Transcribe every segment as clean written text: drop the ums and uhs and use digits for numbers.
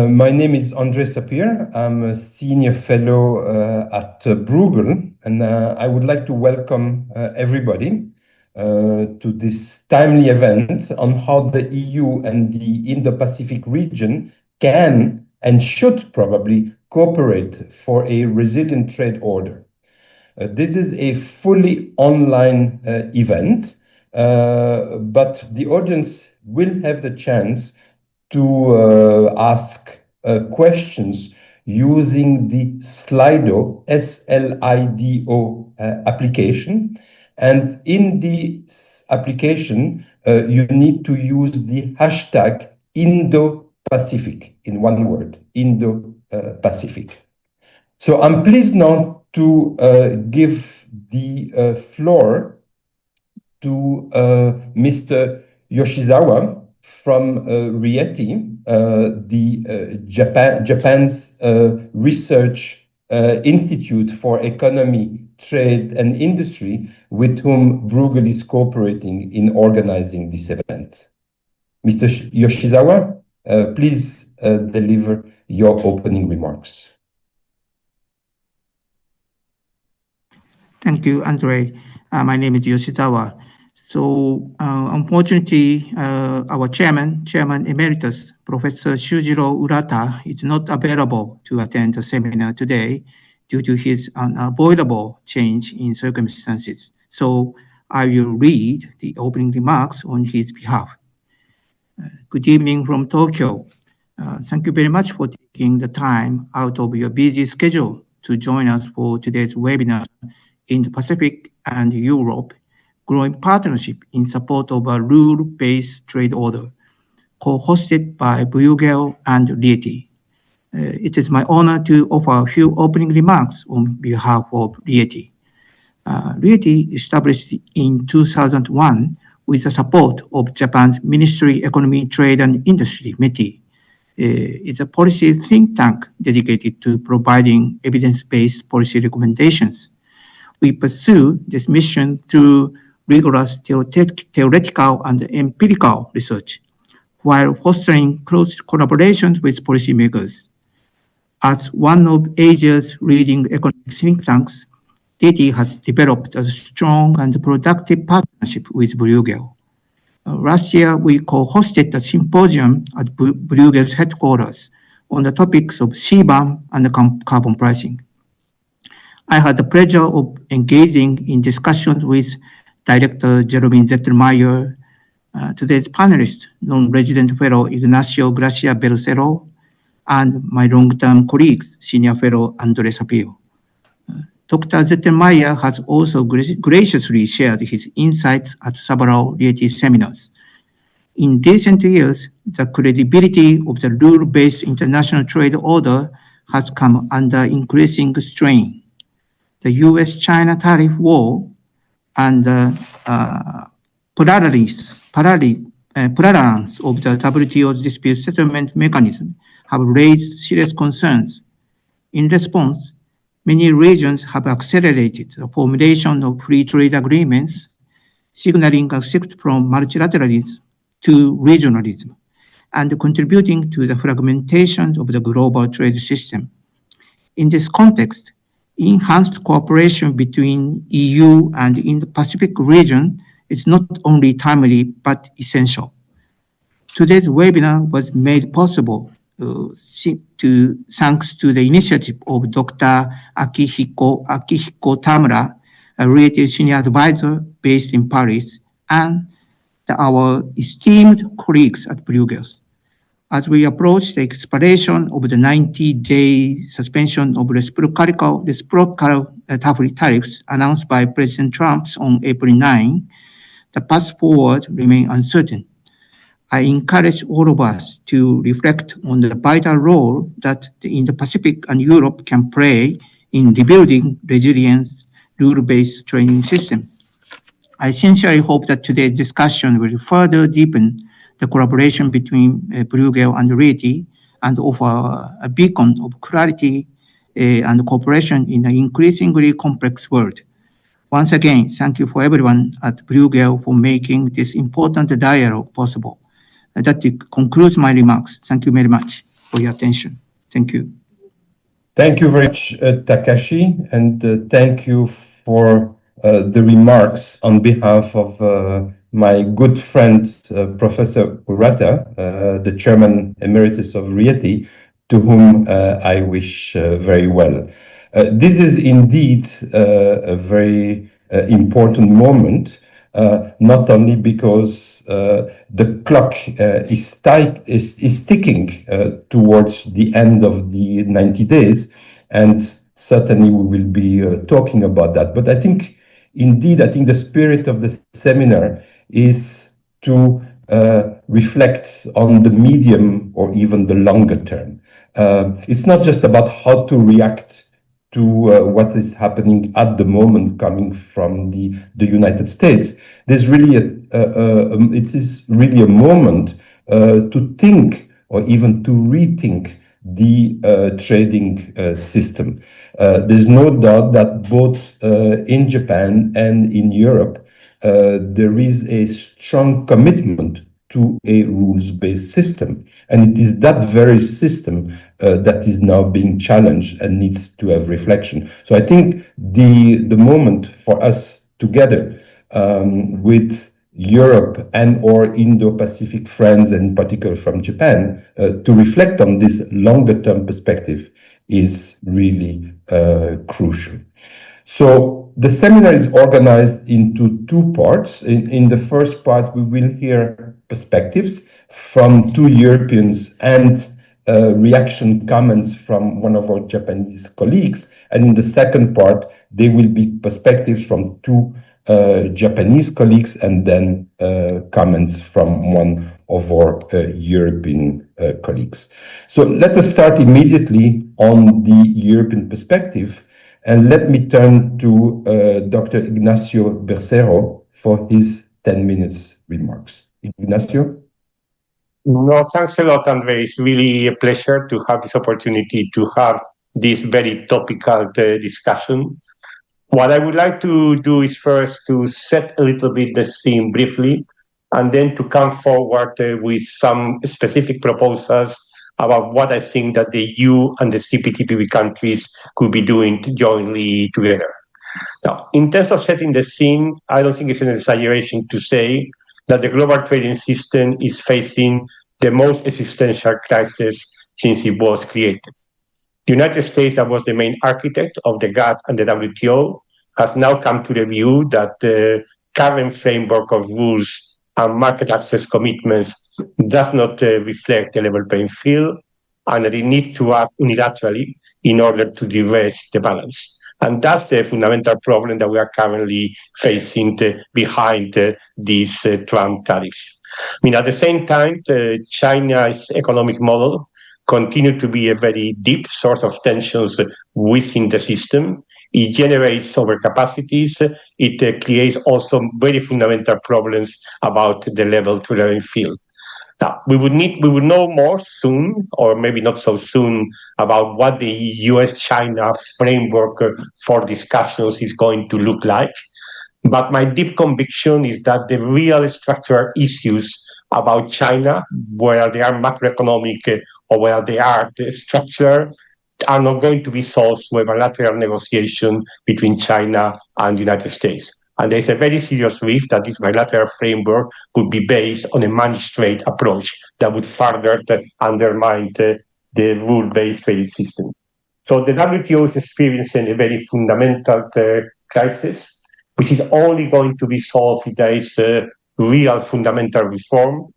My name is André Sapir. I'm a senior fellow at Bruegel, and I would like to welcome everybody to this timely event on how the EU and the Indo-Pacific region can and should probably cooperate for a resilient trade order. This is a fully online event, but the audience will have the chance to ask questions using the Slido, S-L-I-D-O application. And in this application, you need to use the hashtag Indo-Pacific, in one word, Indo-Pacific. So I'm pleased now to give the floor to Mr. Yoshizawa from RIETI, Japan's Research Institute for Economy, Trade and Industry, with whom Bruegel is cooperating in organizing this event. Mr. Yoshizawa, please deliver your opening remarks. Thank you, Andre. My name is Yoshizawa. So, unfortunately, our chairman emeritus, Professor Shujiro Urata, is not available to attend the seminar today due to his unavoidable change in circumstances. So, I will read the opening remarks on his behalf. Good evening from Tokyo. Thank you very much for taking the time out of your busy schedule to join us for today's webinar, Indo-Pacific and Europe, Growing Partnership in Support of a Rule-Based Trade Order, co-hosted by Bruegel and RIETI. It is my honor to offer a few opening remarks on behalf of RIETI. RIETI, established in 2001 with the support of Japan's Ministry of Economy, Trade and Industry, METI, is a policy think tank dedicated to providing evidence-based policy recommendations. We pursue this mission through rigorous theoretical and empirical research, while fostering close collaborations with policymakers. As one of Asia's leading economic think tanks, RIETI has developed a strong and productive partnership with Bruegel. Last year, we co-hosted a symposium at Bruegel's headquarters on the topics of CBAM and carbon pricing. I had the pleasure of engaging in discussions with Director Jeremy Zettelmeyer, today's panelist, non-resident fellow Ignacio Gracia Bercero, and my long-term colleagues, senior fellow Andre Sapir. Dr. Zettelmeyer has also graciously shared his insights at several RIETI seminars. In recent years, the credibility of the rule-based international trade order has come under increasing strain. The US-China tariff war and the prevalence of the WTO's dispute settlement mechanism have raised serious concerns. In response, many regions have accelerated the formulation of free trade agreements, signaling a shift from multilateralism to regionalism, and contributing to the fragmentation of the global trade system. In this context, enhanced cooperation between EU and Indo-Pacific region is not only timely but essential. Today's webinar was made possible thanks to the initiative of Dr. Akihiko Tamura, a RIETI senior advisor based in Paris, and our esteemed colleagues at Bruegel. As we approach the expiration of the 90-day suspension of reciprocal tariffs announced by President Trump on April 9, the path forward remains uncertain. I encourage all of us to reflect on the vital role that the Indo-Pacific and Europe can play in rebuilding resilient rule-based trading systems. I sincerely hope that today's discussion will further deepen the collaboration between Bruegel and RIETI and offer a beacon of clarity and cooperation in an increasingly complex world. Once again, thank you for everyone at Bruegel for making this important dialogue possible. That concludes my remarks. Thank you very much for for your attention. Thank you. Thank you very much, Takashi, and thank you for the remarks on behalf of my good friend, Professor Urata, the Chairman Emeritus of RIETI, to whom I wish very well. This is indeed a very important moment, not only because the clock is ticking towards the end of the 90 days, and certainly we will be talking about that. But I think the spirit of the seminar is to reflect on the medium or even the longer term. It's not just about how to react to what is happening at the moment coming from the United States. There's really it is really a moment to think or even to rethink the trading system. There's no doubt that both in Japan and in Europe, there is a strong commitment to a rules-based system. And it is that very system that is now being challenged and needs to have reflection. So I think the moment for us together with Europe and or Indo-Pacific friends, and in particular from Japan, to reflect on this longer term perspective is really crucial. So the seminar is organized into two parts. In the first part, we will hear perspectives from two Europeans and reaction comments from one of our Japanese colleagues. And in the second part, there will be perspectives from two Japanese colleagues and then comments from one of our European colleagues. So let us start immediately on the European perspective. And let me turn to Dr. Ignacio Bercero for his 10 minutes remarks. Ignacio? No, thanks a lot, Andre. It's really a pleasure to have this opportunity to have this very topical discussion. What I would like to do is first to set a little bit the scene briefly, and then to come forward with some specific proposals about what I think that the EU and the CPTPP countries could be doing jointly together. Now, in terms of setting the scene, I don't think it's an exaggeration to say that the global trading system is facing the most existential crisis since it was created. The United States, that was the main architect of the GATT and the WTO, has now come to the view that the current framework of rules and market access commitments does not reflect the level playing field, and that it needs to act unilaterally in order to de-risk the balance. And that's the fundamental problem that we are currently facing behind these Trump tariffs. I mean, at the same time, China's economic model continues to be a very deep source of tensions within the system. It generates overcapacities. It creates also very fundamental problems about the level playing field. Now, we would know more soon, or maybe not so soon, about what the US-China framework for discussions is going to look like. But my deep conviction is that the real structural issues about China, whether they are macroeconomic or whether they are structural, are not going to be solved with bilateral negotiation between China and the United States. And there's a very serious risk that this bilateral framework could be based on a managed trade approach that would further undermine the rule-based trade system. So the WTO is experiencing a very fundamental crisis, which is only going to be solved if there is a real fundamental reform,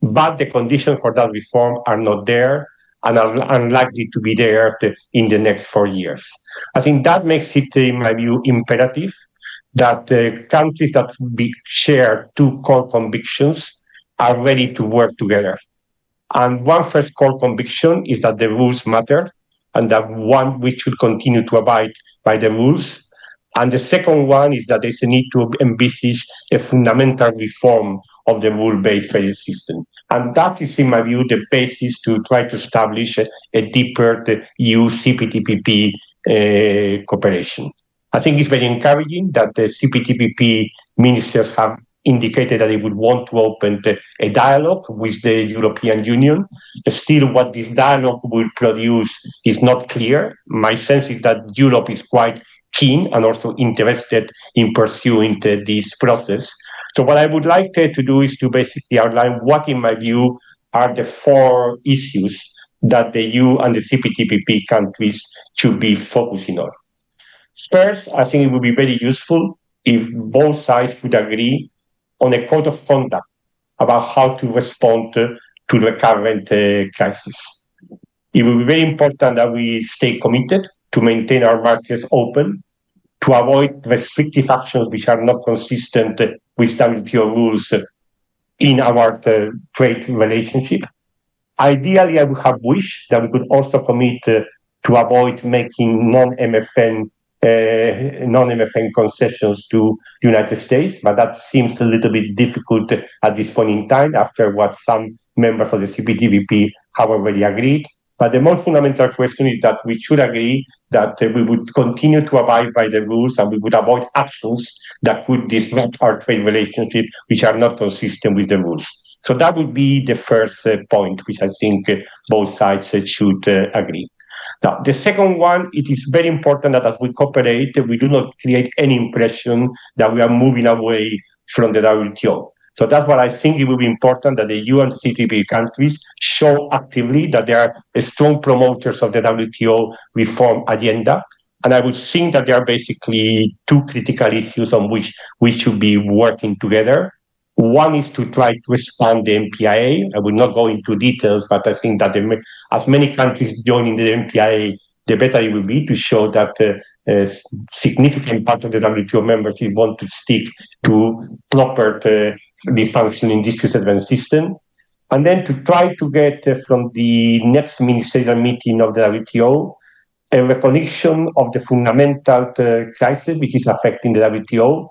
but the conditions for that reform are not there and are unlikely to be there in the next 4 years. I think that makes it, in my view, imperative that countries that share two core convictions are ready to work together. And one first core conviction is that the rules matter, and that we should continue to abide by the rules. And the second one is that there's a need to envisage a fundamental reform of the rule-based trade system. And that is, in my view, the basis to try to establish a deeper EU CPTPP cooperation. I think it's very encouraging that the CPTPP ministers have indicated that it would want to open a dialogue with the European Union. Still, what this dialogue will produce is not clear. My sense is that Europe is quite keen and also interested in pursuing this process. So what I would like to do is to basically outline what, in my view, are the 4 issues that the EU and the CPTPP countries should be focusing on. First, I think it would be very useful if both sides could agree on a code of conduct about how to respond to the current crisis. It will be very important that we stay committed to maintain our markets open, to avoid restrictive actions which are not consistent with WTO rules in our trade relationship. Ideally, I would have wished that we could also commit to avoid making non-MFN concessions to the United States, but that seems a little bit difficult at this point in time after what some members of the CPTPP have already agreed. But the most fundamental question is that we should agree that we would continue to abide by the rules and we would avoid actions that could disrupt our trade relationship, which are not consistent with the rules. So that would be the first point, which I think both sides should agree. Now, the second one, it is very important that as we cooperate, we do not create any impression that we are moving away from the WTO. So that's what I think it will be important that the EU and CPTPP countries show actively that they are strong promoters of the WTO reform agenda. And I would think that there are basically 2 critical issues on which we should be working together. One is to try to expand the MPIA. I will not go into details, but I think that as many countries joining the MPIA, the better it will be to show that a significant part of the WTO membership want to stick to proper the functioning dispute settlement system. And then to try to get from the next ministerial meeting of the WTO a recognition of the fundamental crisis which is affecting the WTO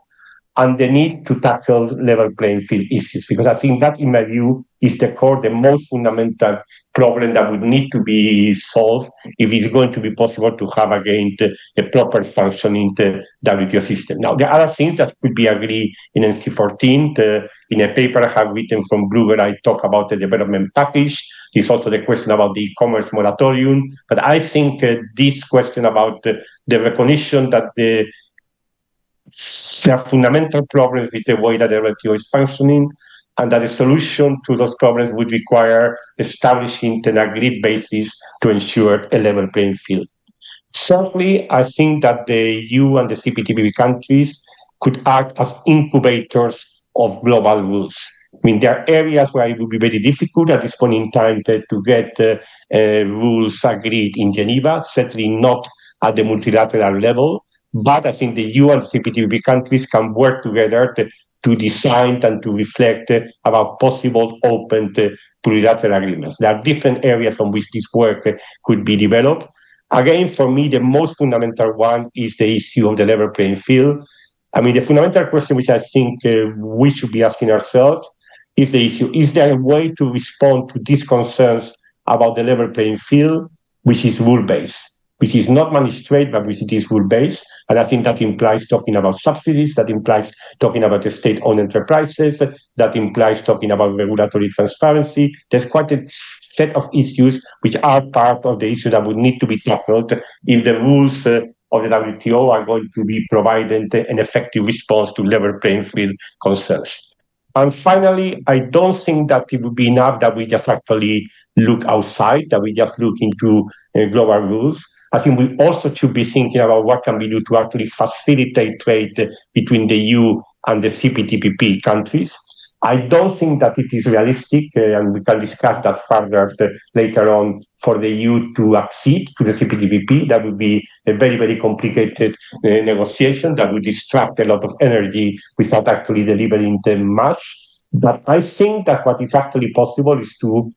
and the need to tackle level playing field issues, because I think that, in my view, is the core, the most fundamental problem that would need to be solved if it's going to be possible to have again a proper functioning WTO system. Now, there are other things that could be agreed in NC14. In a paper I have written from Bloomberg, I talk about the development package. There's also the question about the e-commerce moratorium. But I think this question about the recognition that there are fundamental problems with the way that the WTO is functioning, and that the solution to those problems would require establishing an agreed basis to ensure a level playing field. Certainly, I think that the EU and the CPTPP countries could act as incubators of global rules. I mean, there are areas where it would be very difficult at this point in time to get rules agreed in Geneva, certainly not at the multilateral level. But I think the EU and CPTPP countries can work together to design and to reflect about possible open plurilateral agreements. There are different areas on which this work could be developed. Again, for me, the most fundamental one is the issue of the level playing field. I mean, the fundamental question which I think we should be asking ourselves is the issue, is there a way to respond to these concerns about the level playing field, which is rule-based, which is not managed trade, but which is rule-based? And I think that implies talking about subsidies, that implies talking about the state-owned enterprises, that implies talking about regulatory transparency. There's quite a set of issues which are part of the issue that would need to be tackled if the rules of the WTO are going to be providing an effective response to level playing field concerns. And finally, I don't think that it would be enough that we just actually look outside, that we just look into global rules. I think we also should be thinking about what can we do to actually facilitate trade between the EU and the CPTPP countries. I don't think that it is realistic, and we can discuss that further later on, for the EU to accede to the CPTPP. That would be a very, very complicated negotiation that would distract a lot of energy without actually delivering much. But I think that what is actually possible is to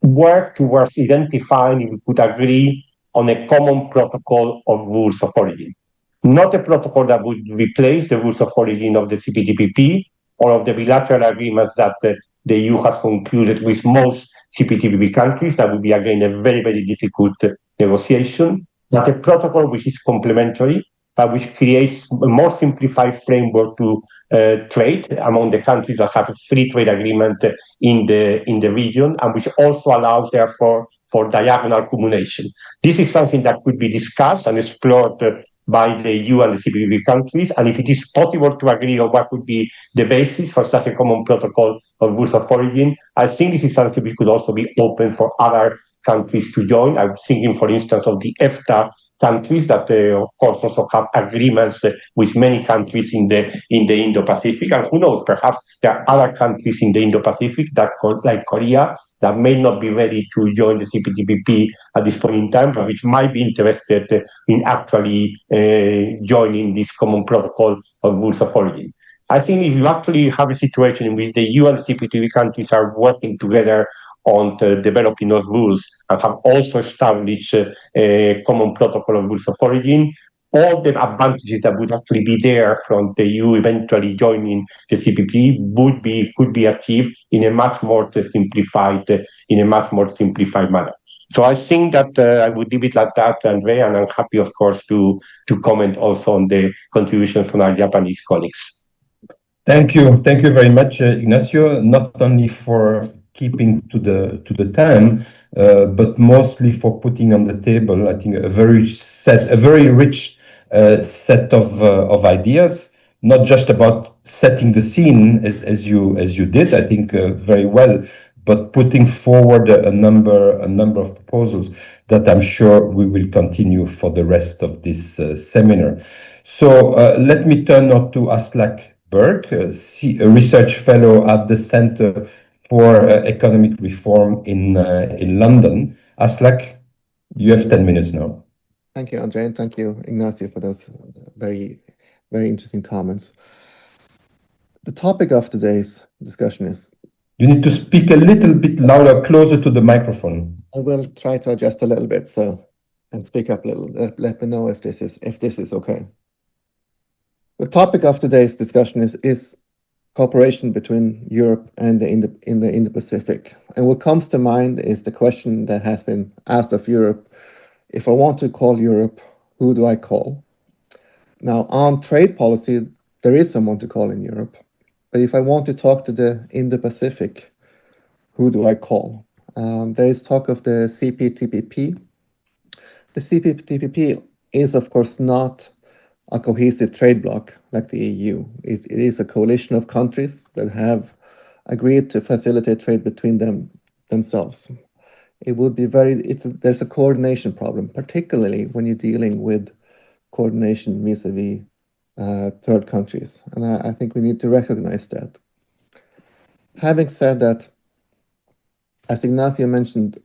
work towards identifying if we could agree on a common protocol of rules of origin. Not a protocol that would replace the rules of origin of the CPTPP or of the bilateral agreements that the EU has concluded with most CPTPP countries. That would be, again, a very, very difficult negotiation. But a protocol which is complementary, but which creates a more simplified framework to trade among the countries that have a free trade agreement in the region, and which also allows, therefore, for diagonal accumulation. This is something that could be discussed and explored by the EU and the CPTPP countries, and if it is possible to agree on what could be the basis for such a common protocol of rules of origin, I think this is something we could also be open for other countries to join. I'm thinking, for instance, of the EFTA countries that, of course, also have agreements with many countries in the Indo-Pacific, and who knows, perhaps there are other countries in the Indo-Pacific that, like Korea, that may not be ready to join the CPTPP at this point in time, but which might be interested in actually joining this common protocol of rules of origin. I think if you actually have a situation in which the EU and the CPTPP countries are working together on developing those rules and have also established a common protocol of rules of origin, all the advantages that would actually be there from the EU eventually joining the CPTPP could be achieved in a much more simplified manner. So I think that I would leave it like that, Andrea, and I'm happy, of course, to comment also on the contributions from our Japanese colleagues. Thank you very much, Ignacio. Not only for keeping to the time, but mostly for putting on the table, I think, a very rich set of ideas. Not just about setting the scene as you did, I think, very well, but putting forward a number of proposals that I'm sure we will continue for the rest of this seminar. So let me turn now to Aslak Berg, a research fellow at the Center for Economic Reform in London. Aslak, you have 10 minutes now. Thank you, Andre, and thank you, Ignacio, for those very, very interesting comments. The topic of today's discussion is... You need to speak a little bit louder, closer to the microphone. I will try to adjust a little bit, and speak up a little. Let me know if this is okay. The topic of today's discussion is cooperation between Europe and the Indo-Pacific. And what comes to mind is the question that has been asked of Europe: if I want to call Europe, who do I call? Now, on trade policy, there is someone to call in Europe. But if I want to talk to the Indo-Pacific, who do I call? There is talk of the CPTPP. The CPTPP is, of course, not a cohesive trade bloc like the EU. It is a coalition of countries that have agreed to facilitate trade between themselves. It would be there's a coordination problem, particularly when you're dealing with coordination vis-a-vis third countries. And I think we need to recognize that. Having said that, as Ignacio mentioned,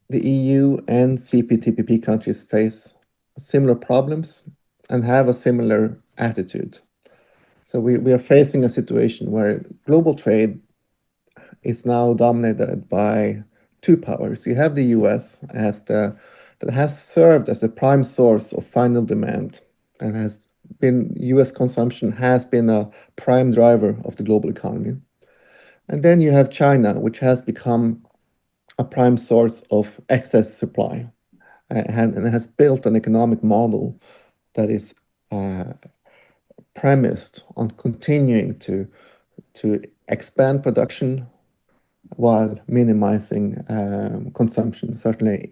the EU and CPTPP countries face similar problems and have a similar attitude. So we are facing a situation where global trade is now dominated by two powers. You have the US that has served as a prime source of final demand, and US consumption has been a prime driver of the global economy. And then you have China, which has become a prime source of excess supply, and has built an economic model that is premised on continuing to expand production while minimizing consumption, certainly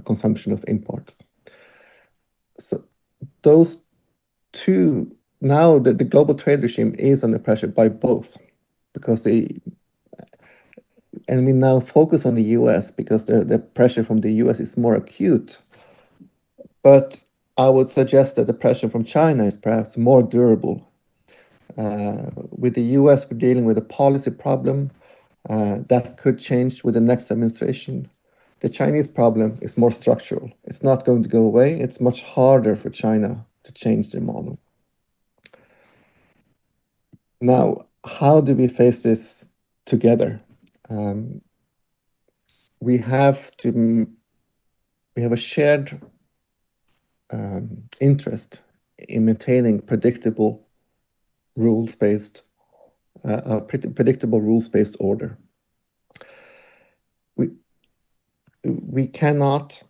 consumption of imports. So those two, now the global trade regime is under pressure by both, because and we now focus on the US because the pressure from the US is more acute. But I would suggest that the pressure from China is perhaps more durable. With the US, we're dealing with a policy problem that could change with the next administration. The Chinese problem is more structural. It's not going to go away. It's much harder for China to change their model. Now, how do we face this together? We have a shared interest in maintaining predictable rules-based order. We cannot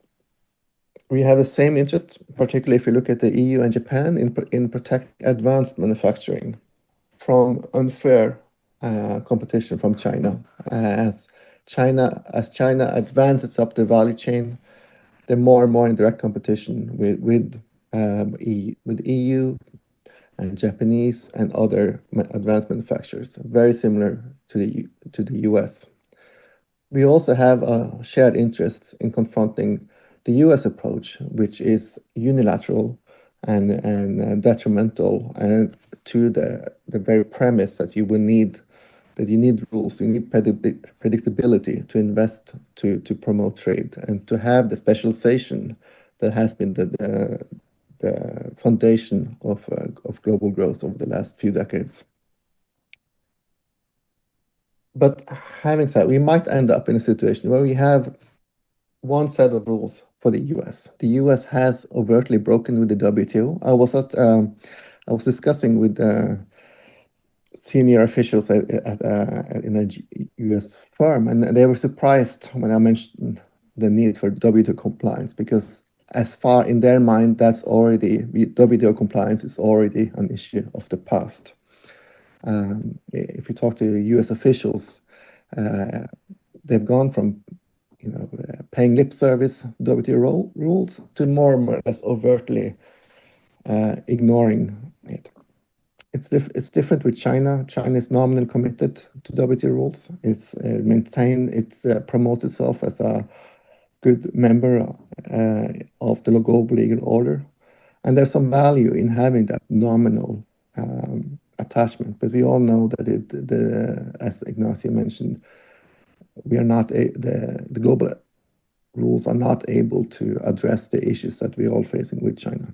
we have the same interest, particularly if you look at the EU and Japan, in protecting advanced manufacturing from unfair competition from China. As China advances up the value chain, they're more and more in direct competition with EU and Japanese and other advanced manufacturers, very similar to the US. We also have a shared interest in confronting the US approach, which is unilateral and detrimental, and to the very premise that you need rules, you need predictability to invest, to promote trade, and to have the specialization that has been the foundation of global growth over the last few decades. But having said, we might end up in a situation where we have one set of rules for the US. The US has overtly broken with the WTO. I was discussing with senior officials in a US firm, and they were surprised when I mentioned the need for WTO compliance, because as far in their mind, WTO compliance is already an issue of the past. If you talk to US officials, they've gone from paying lip service WTO rules to more or less overtly ignoring it. It's different with China. China is nominally committed to WTO rules. It promotes itself as a good member of the global legal order, and there's some value in having that nominal attachment. But we all know that as Ignacio mentioned, the global rules are not able to address the issues that we're all facing with China.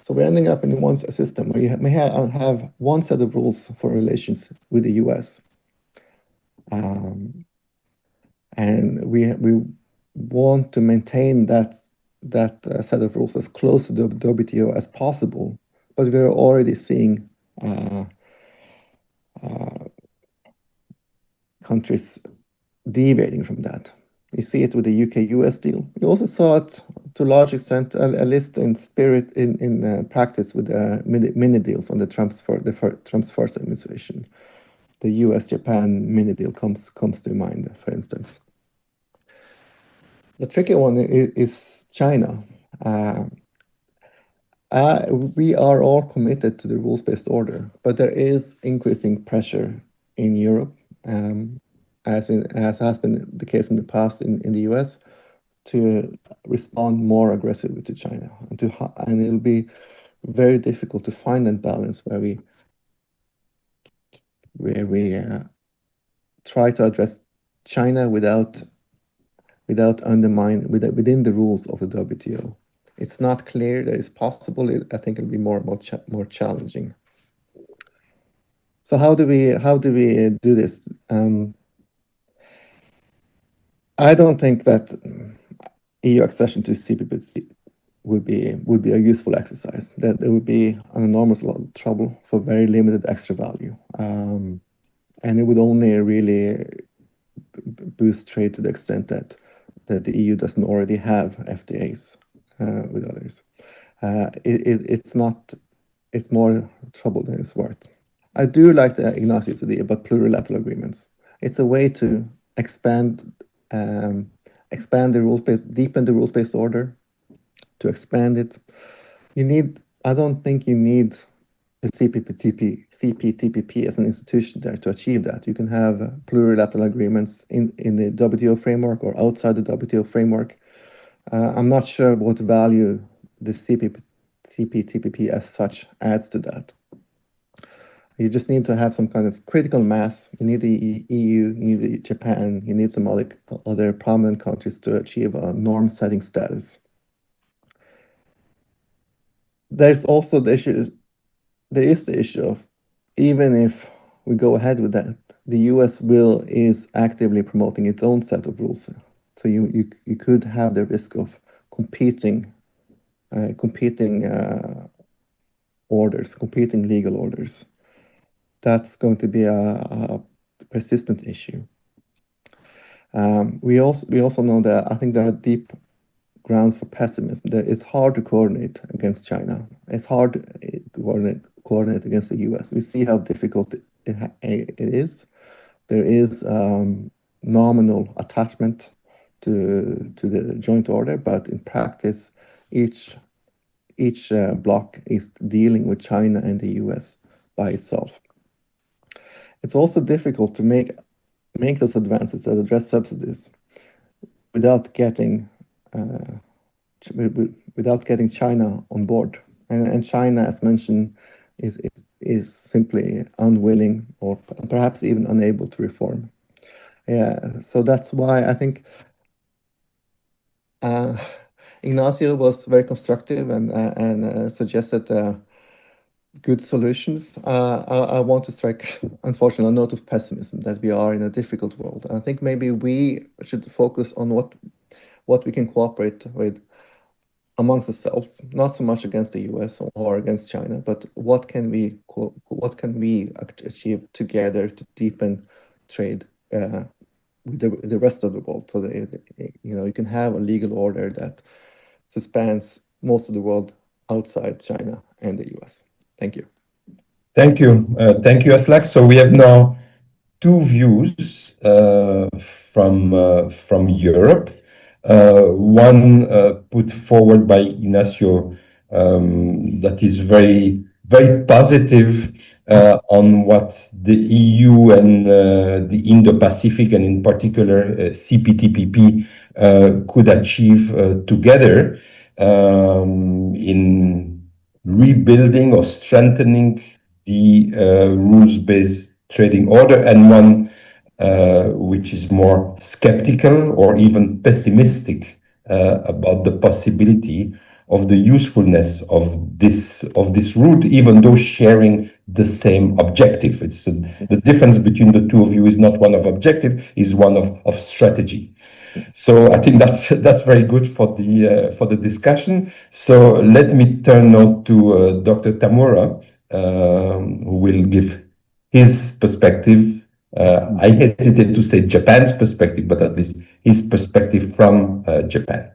So we're ending up in one system where you may have one set of rules for relations with the US. And we want to maintain that set of rules as close to the WTO as possible, but we're already seeing countries deviating from that. You see it with the UK-US deal. You also saw it to a large extent, at least in spirit, in practice with mini deals on the Trump's first administration. The US-Japan mini deal comes to mind, for instance. The tricky one is China. We are all committed to the rules-based order, but there is increasing pressure in Europe, as has been the case in the past in the US, to respond more aggressively to China, and it'll be very difficult to find that balance where we try to address China within the rules of the WTO. It's not clear that it's possible. I think it'll be more challenging. So how do we do this? I don't think that EU accession to CPTPP would be a useful exercise. That it would be an enormous lot of trouble for very limited extra value, and it would only really boost trade to the extent that the EU doesn't already have FTAs with others. It's more trouble than it's worth. I do like the Ignacio's idea about plurilateral agreements. It's a way to expand the rules-based, deepen the rules-based order, to expand it. I don't think you need the CPTPP as an institution there to achieve that. You can have plurilateral agreements in the WTO framework or outside the WTO framework. I'm not sure what value the CPTPP as such adds to that. You just need to have some kind of critical mass. You need the EU, you need Japan, you need some other prominent countries to achieve a norm-setting status. There's also the issue of, even if we go ahead with that, the US is actively promoting its own set of rules. So you could have the risk of competing legal orders. That's going to be a persistent issue. We also know that I think there are deep grounds for pessimism. It's hard to coordinate against China. It's hard to coordinate against the US. We see how difficult it is. There is nominal attachment to the joint order, but in practice, each bloc is dealing with China and the US by itself. It's also difficult to make those advances that address subsidies without getting China on board. And China, as mentioned, is simply unwilling or perhaps even unable to reform. Yeah, so that's why I think Ignacio was very constructive and suggested good solutions. I want to strike, unfortunately, a note of pessimism that we are in a difficult world. I think maybe we should focus on what we can cooperate with amongst ourselves, not so much against the US or against China, but what can we achieve together to deepen trade with the rest of the world, so that you can have a legal order that spans most of the world outside China and the US. Thank you. Thank you. Thank you, Aslak. So we have now two views from Europe. One put forward by Ignacio that is very, very positive on what the EU and the Indo-Pacific, and in particular CPTPP, could achieve together in rebuilding or strengthening the rules-based trading order, and one which is more skeptical or even pessimistic about the possibility of the usefulness of this route, even though sharing the same objective. It's the difference between the two of you is not one of objective, is one of strategy. So I think that's very good for the discussion. So let me turn now to Dr. Tamura, who will give his perspective. I hesitate to say Japan's perspective, but at least his perspective from Japan.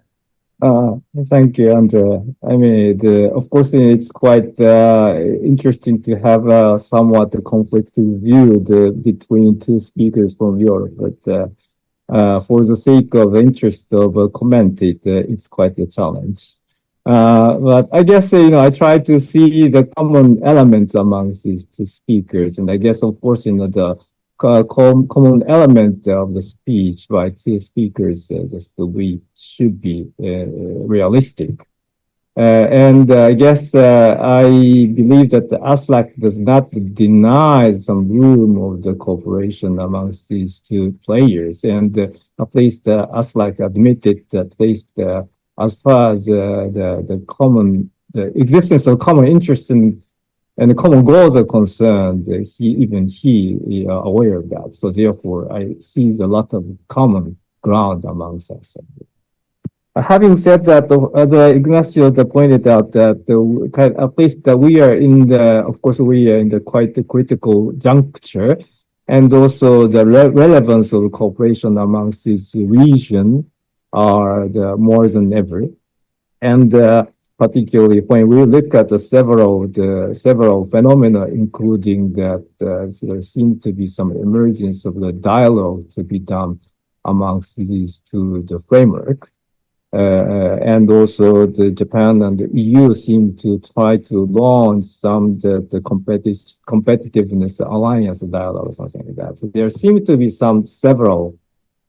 Thank you, Andrea. I mean, of course, it's quite interesting to have a somewhat conflicting view between two speakers from Europe, but for the sake of interest of comment, it's quite a challenge. But I guess, I try to see the common elements amongst these two speakers. And I guess, of course, the common element of the speech by two speakers is that we should be realistic. And I guess I believe that Aslak does not deny some room of the cooperation amongst these two players. And at least Aslak admitted that at least as far as the existence of common interest and the common goals are concerned, he is aware of that. So therefore, I see a lot of common ground amongst us. Having said that, as Ignacio pointed out, that at least we are in the quite a critical juncture, and also the relevance of cooperation amongst this region are more than ever, and particularly when we look at several phenomena, including that there seems to be some emergence of the dialogue to be done amongst these two, the framework. And also the Japan and the EU seem to try to launch some the competitiveness alliance dialogue or something like that. So there seem to be several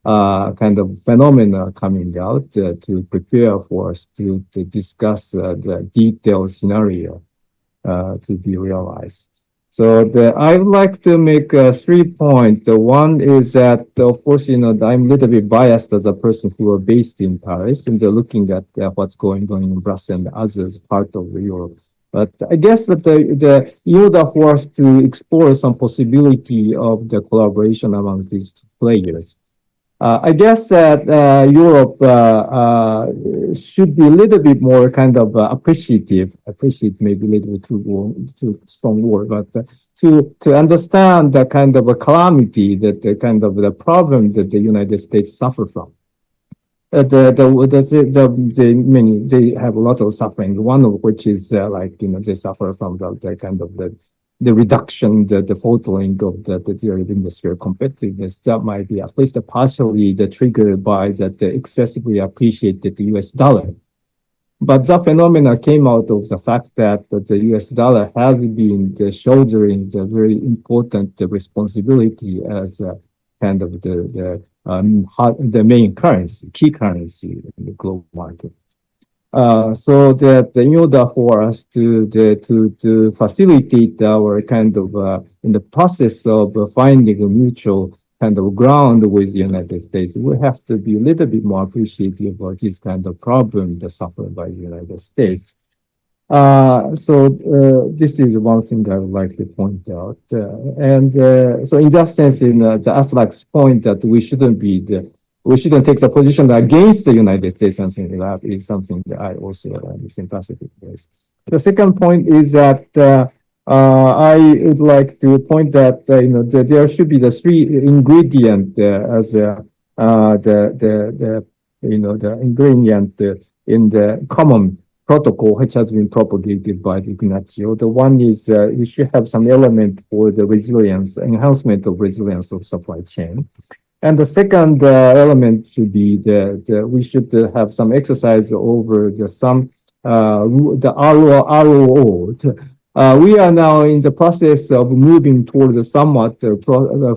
kind of phenomena coming out to prepare for us to discuss the detailed scenario to be realized. So I would like to make 3 points. One is that, of course, I'm a little bit biased as a person who are based in Paris, and they're looking at what's going on in Brussels and others part of Europe. But I guess that the EU for us to explore some possibility of the collaboration among these two players. I guess that Europe should be a little bit more kind of appreciative. Appreciate maybe a little bit too strong word, but to understand the kind of a calamity that the kind of the problem that the United States suffer from. many, they have a lot of suffering. One of which is they suffer from the kind of the reduction, the faltering of their industrial competitiveness. That might be at least partially triggered by the excessively appreciated US dollar. But that phenomena came out of the fact that the US dollar has been shouldering the very important responsibility as kind of the main currency, key currency in the global market. So that in order for us to facilitate our kind of in the process of finding a mutual kind of ground with the United States, we have to be a little bit more appreciative of this kind of problem that's suffered by the United States. This is one thing I would like to point out. So in that sense, in the Aslak's point that we shouldn't take the position against the United States, something like that is something that I also am sympathetic with. The second point is that I would like to point that there should be the three ingredient as the ingredient in the common protocol which has been propagated by the Ignacio. The one is we should have some element for the resilience, enhancement of resilience of supply chain. And the second element should be we should have some exercise over the ROO. We are now in the process of moving towards a somewhat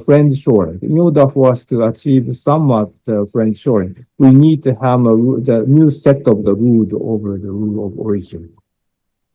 friend shoring. In order for us to achieve somewhat friend shoring, we need to have the new set of the rule over the rule of origin.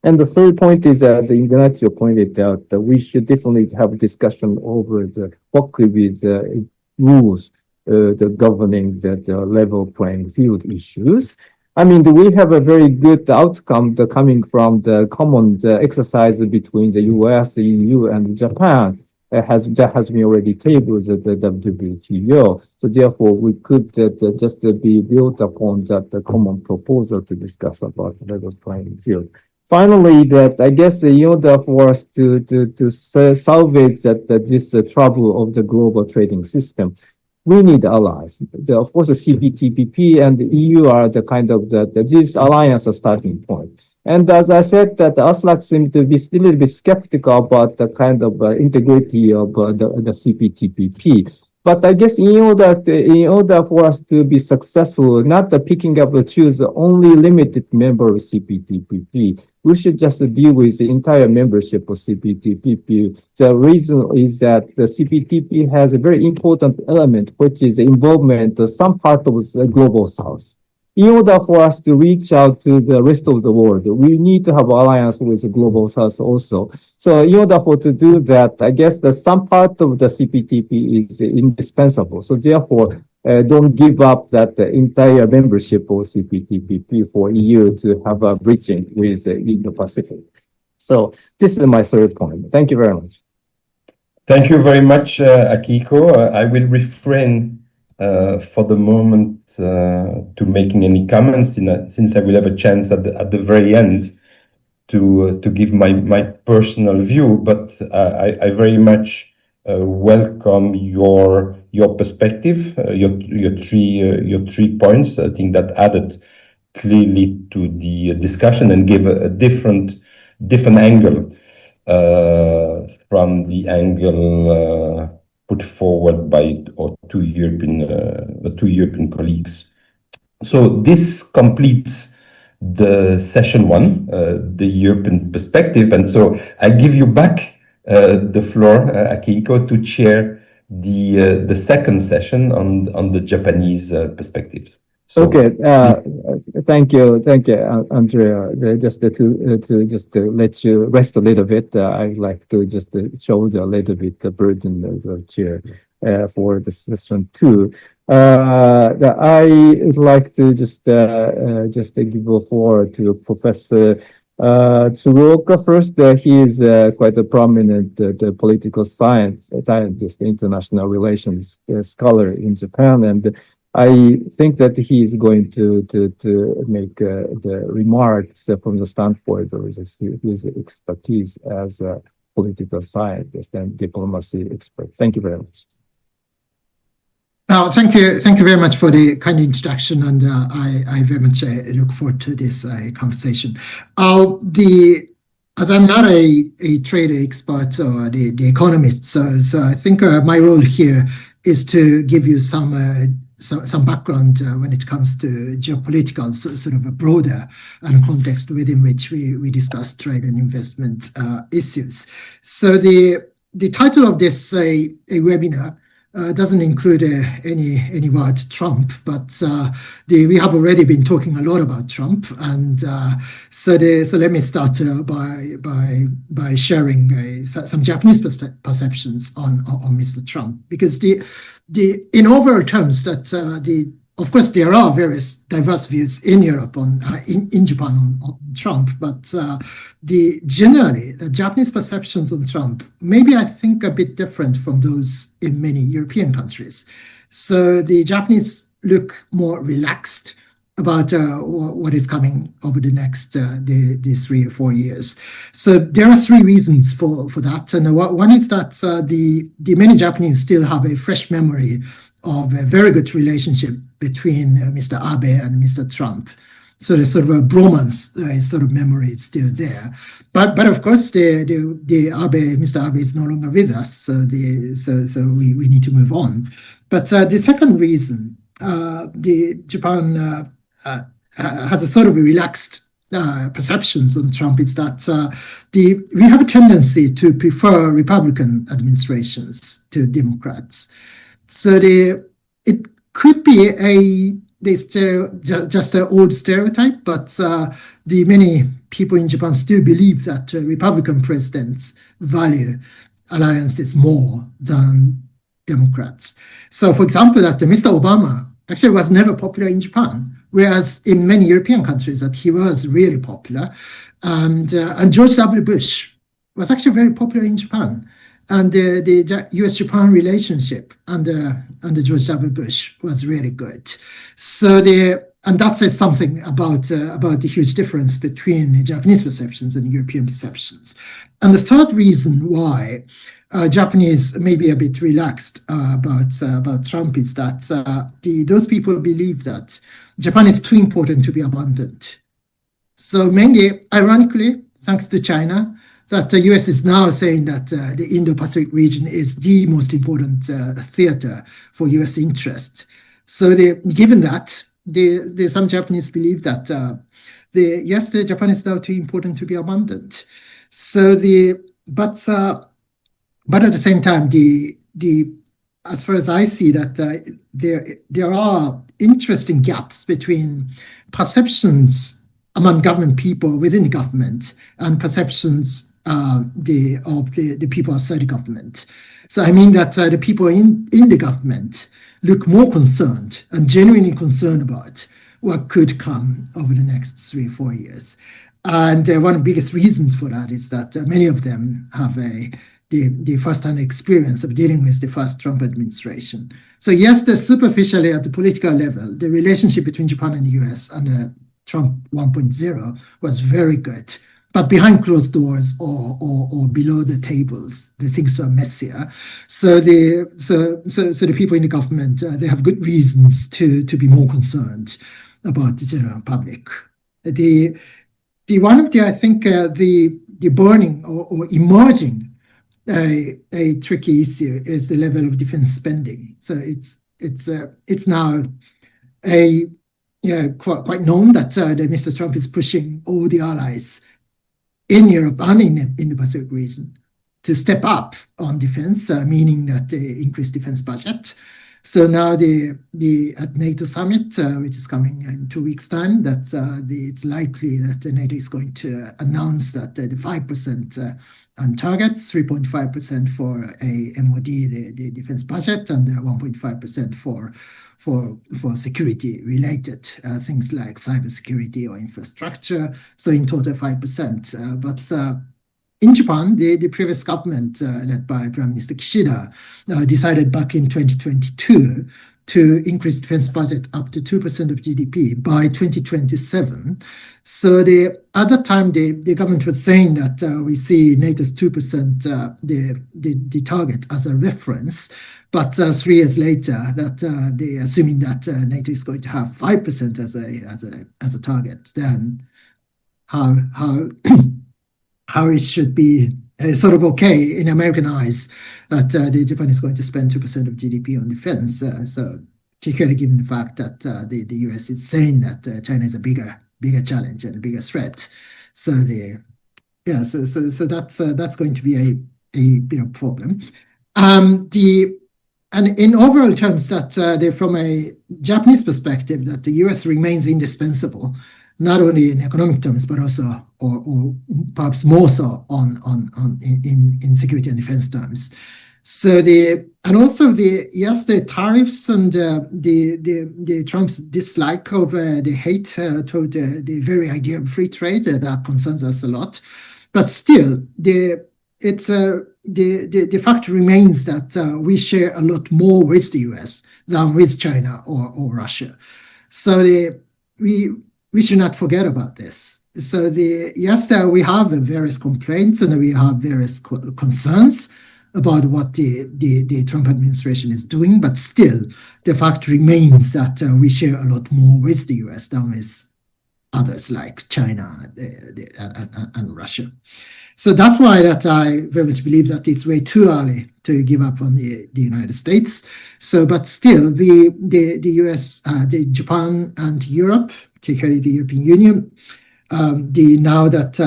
And the third point is, as Ignacio pointed out, that we should definitely have a discussion over what could be the rules governing the level playing field issues. I mean, we have a very good outcome coming from the common exercise between the US, the EU, and Japan. That has been already tabled at the WTO. So therefore, we could just be built upon that common proposal to discuss about level playing field. Finally, that I guess in order for us to salvage this trouble of the global trading system, we need allies. Of course, the CPTPP and the EU are the kind of this alliance a starting point. And as I said, that Aslak seemed to be a little bit skeptical about the kind of integrity of the CPTPP. But I guess in order for us to be successful, not picking up or choose only limited member of CPTPP, we should just deal with the entire membership of CPTPP. The reason is that the CPTPP has a very important element, which is the involvement of some part of the global south. In order for us to reach out to the rest of the world, we need to have alliance with the global south also. So in order to do that, I guess that some part of the CPTPP is indispensable. So therefore, don't give up that entire membership of CPTPP for EU to have a bridging with the Indo-Pacific. So this is my third point. Thank you very much. Thank you very much, Akiko. I will refrain for the moment to making any comments, since I will have a chance at the very end to give my personal view. But I very much welcome your perspective, your three points. I think that added clearly to the discussion and gave a different angle from the angle put forward by our two European colleagues. So this completes the session one, the European perspective, and so I give you back the floor, Akiko, to chair the second session on the Japanese perspectives. So, okay, thank you, Andrea. Just to let you rest a little bit, I'd like to just shoulder a little bit the burden of the chair for the session two. I would like to just give the floor to Professor Tsuruoka first. He is quite a prominent political scientist, international relations scholar in Japan, and I think that he is going to make the remarks from the standpoint of his expertise as a political scientist and diplomacy expert. Thank you very much. Thank you very much for the kind introduction, and I very much look forward to this conversation. As I'm not a trade expert or the economist, so I think my role here is to give you some background when it comes to geopolitical, sort of a broader context within which we discuss trade and investment issues. So the title of this a webinar doesn't include any word Trump, but we have already been talking a lot about Trump, and so let me start by sharing some Japanese perceptions on Mr. Trump, because in overall terms that of course there are various diverse views in Europe in Japan on Trump, but generally the Japanese perceptions on Trump maybe I think a bit different from those in many European countries. So the Japanese look more relaxed about what is coming over the next the 3 or 4 years. So there are 3 reasons for that, and one is that the many Japanese still have a fresh memory of a very good relationship between Mr. Abe and Mr. Trump. So there's sort of a bromance sort of memory is still there. But of course, Mr. Abe is no longer with us, so we need to move on. But the second reason, Japan has a sort of a relaxed perceptions on Trump is that we have a tendency to prefer Republican administrations to Democrats. So it could be just an old stereotype, but the many people in Japan still believe that Republican presidents value alliances more than Democrats. So, for example, that Mr. Obama actually was never popular in Japan, whereas in many European countries that he was really popular, and George W. Bush was actually very popular in Japan. And the U.S.-Japan relationship under George W. Bush was really good. So and that says something about the huge difference between Japanese perceptions and European perceptions. And the third reason why Japanese may be a bit relaxed about Trump is that those people believe that Japan is too important to be abandoned. So mainly, ironically, thanks to China, that the US is now saying that the Indo-Pacific region is the most important theater for US interest. So given that, some Japanese believe that Japan is now too important to be abandoned. So but at the same time, as far as I see that there are interesting gaps between perceptions among government people within the government and perceptions of the people outside the government. So I mean that the people in the government look more concerned and genuinely concerned about what could come over the next 3 or 4 years. And one of the biggest reasons for that is that many of them have the first-hand experience of dealing with the first Trump administration. So yes, superficially at the political level, the relationship between Japan and the US under Trump 1.0 was very good. But behind closed doors or below the tables, the things were messier. So the people in the government, they have good reasons to be more concerned about the general public. I think the burning or emerging a tricky issue is the level of defense spending. So it's now quite known that Mr. Trump is pushing all the allies in Europe and in the Pacific region to step up on defense, meaning that increased defense budget. So now at NATO summit, which is coming in 2 weeks' time, that it's likely that the NATO is going to announce that the 5% on targets, 3.5% for a MOD, the defense budget, and 1.5% for security-related things like cybersecurity or infrastructure. So in total, 5%. But in Japan, the previous government, led by Prime Minister Kishida, decided back in 2022 to increase defense budget up to 2% of GDP by 2027. So at that time, the government was saying that we see NATO's 2% the target as a reference, but 3 years later, that they're assuming that NATO is going to have 5% as a target. Then how it should be sort of okay in American eyes that Japan is going to spend 2% of GDP on defense. So particularly given the fact that the US is saying that China is a bigger challenge and a bigger threat. So so that's going to be a bit of problem. And in overall terms, that from a Japanese perspective, that the US remains indispensable, not only in economic terms, but also, or perhaps more so in security and defense terms. So the tariffs and the Trump's dislike of the hate toward the very idea of free trade that concerns us a lot. But still, the fact remains that we share a lot more with the US than with China or Russia. So we should not forget about this. So we have various complaints and we have various concerns about what the Trump administration is doing, but still the fact remains that we share a lot more with the US than with others like China and Russia. So that's why that I very much believe that it's way too early to give up on the United States. So, but still, the US, Japan and Europe, particularly the European Union, now that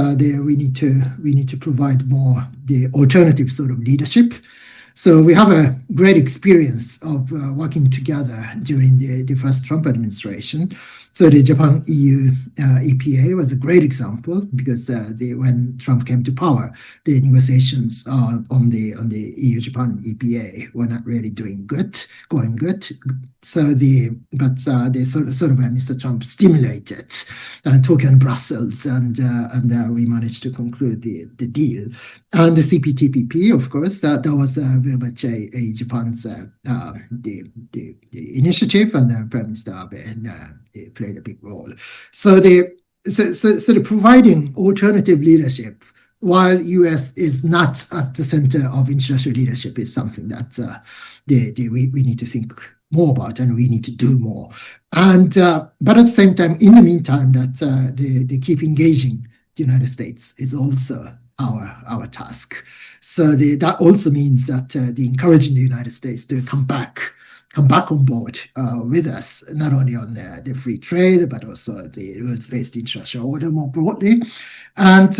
we need to provide more the alternative sort of leadership. So we have a great experience of working together during the first Trump administration. So the Japan-EU EPA was a great example because when Trump came to power, the negotiations on the EU-Japan EPA were not really going good. So but sort of Mr. Trump stimulated talking in Brussels, and we managed to conclude the deal. And the CPTPP, of course, that was very much a Japan's the initiative, and Prime Minister Abe played a big role. So the providing alternative leadership while US is not at the center of international leadership is something that we need to think more about, and we need to do more. And but at the same time, in the meantime, that they keep engaging the United States is also our task. So that also means that the encouraging the United States to come back on board with us, not only on the free trade, but also the rules-based international order more broadly. And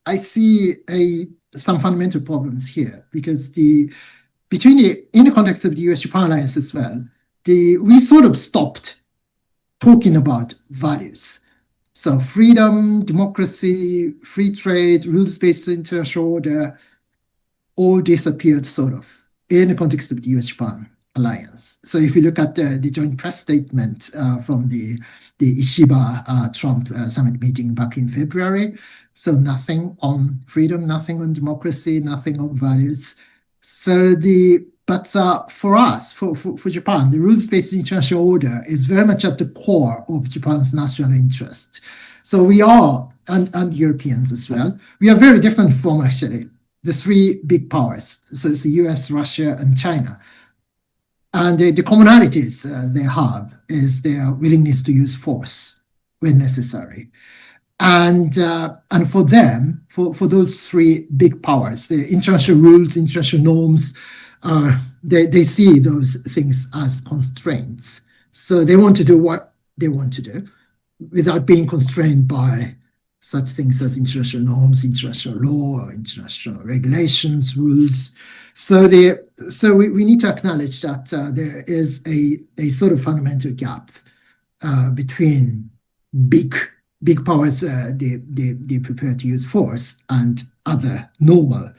I see some fundamental problems here, because in the context of the US-Japan alliance as well, we sort of stopped talking about values. So freedom, democracy, free trade, rules-based international order, all disappeared sort of in the context of the US-Japan alliance. So if you look at the joint press statement from the Ishiba-Trump summit meeting back in February, so nothing on freedom, nothing on democracy, nothing on values. So but for us, for Japan, the rules-based international order is very much at the core of Japan's national interest. So we are, and Europeans as well, we are very different from actually the three big powers. So it's the US, Russia, and China. And the commonalities they have is their willingness to use force when necessary. And for them, for those three big powers, the international rules, international norms, they see those things as constraints. So they want to do what they want to do without being constrained by such things as international norms, international law, international regulations, rules. So we need to acknowledge that there is a sort of fundamental gap between big powers, they prepare to use force, and other normal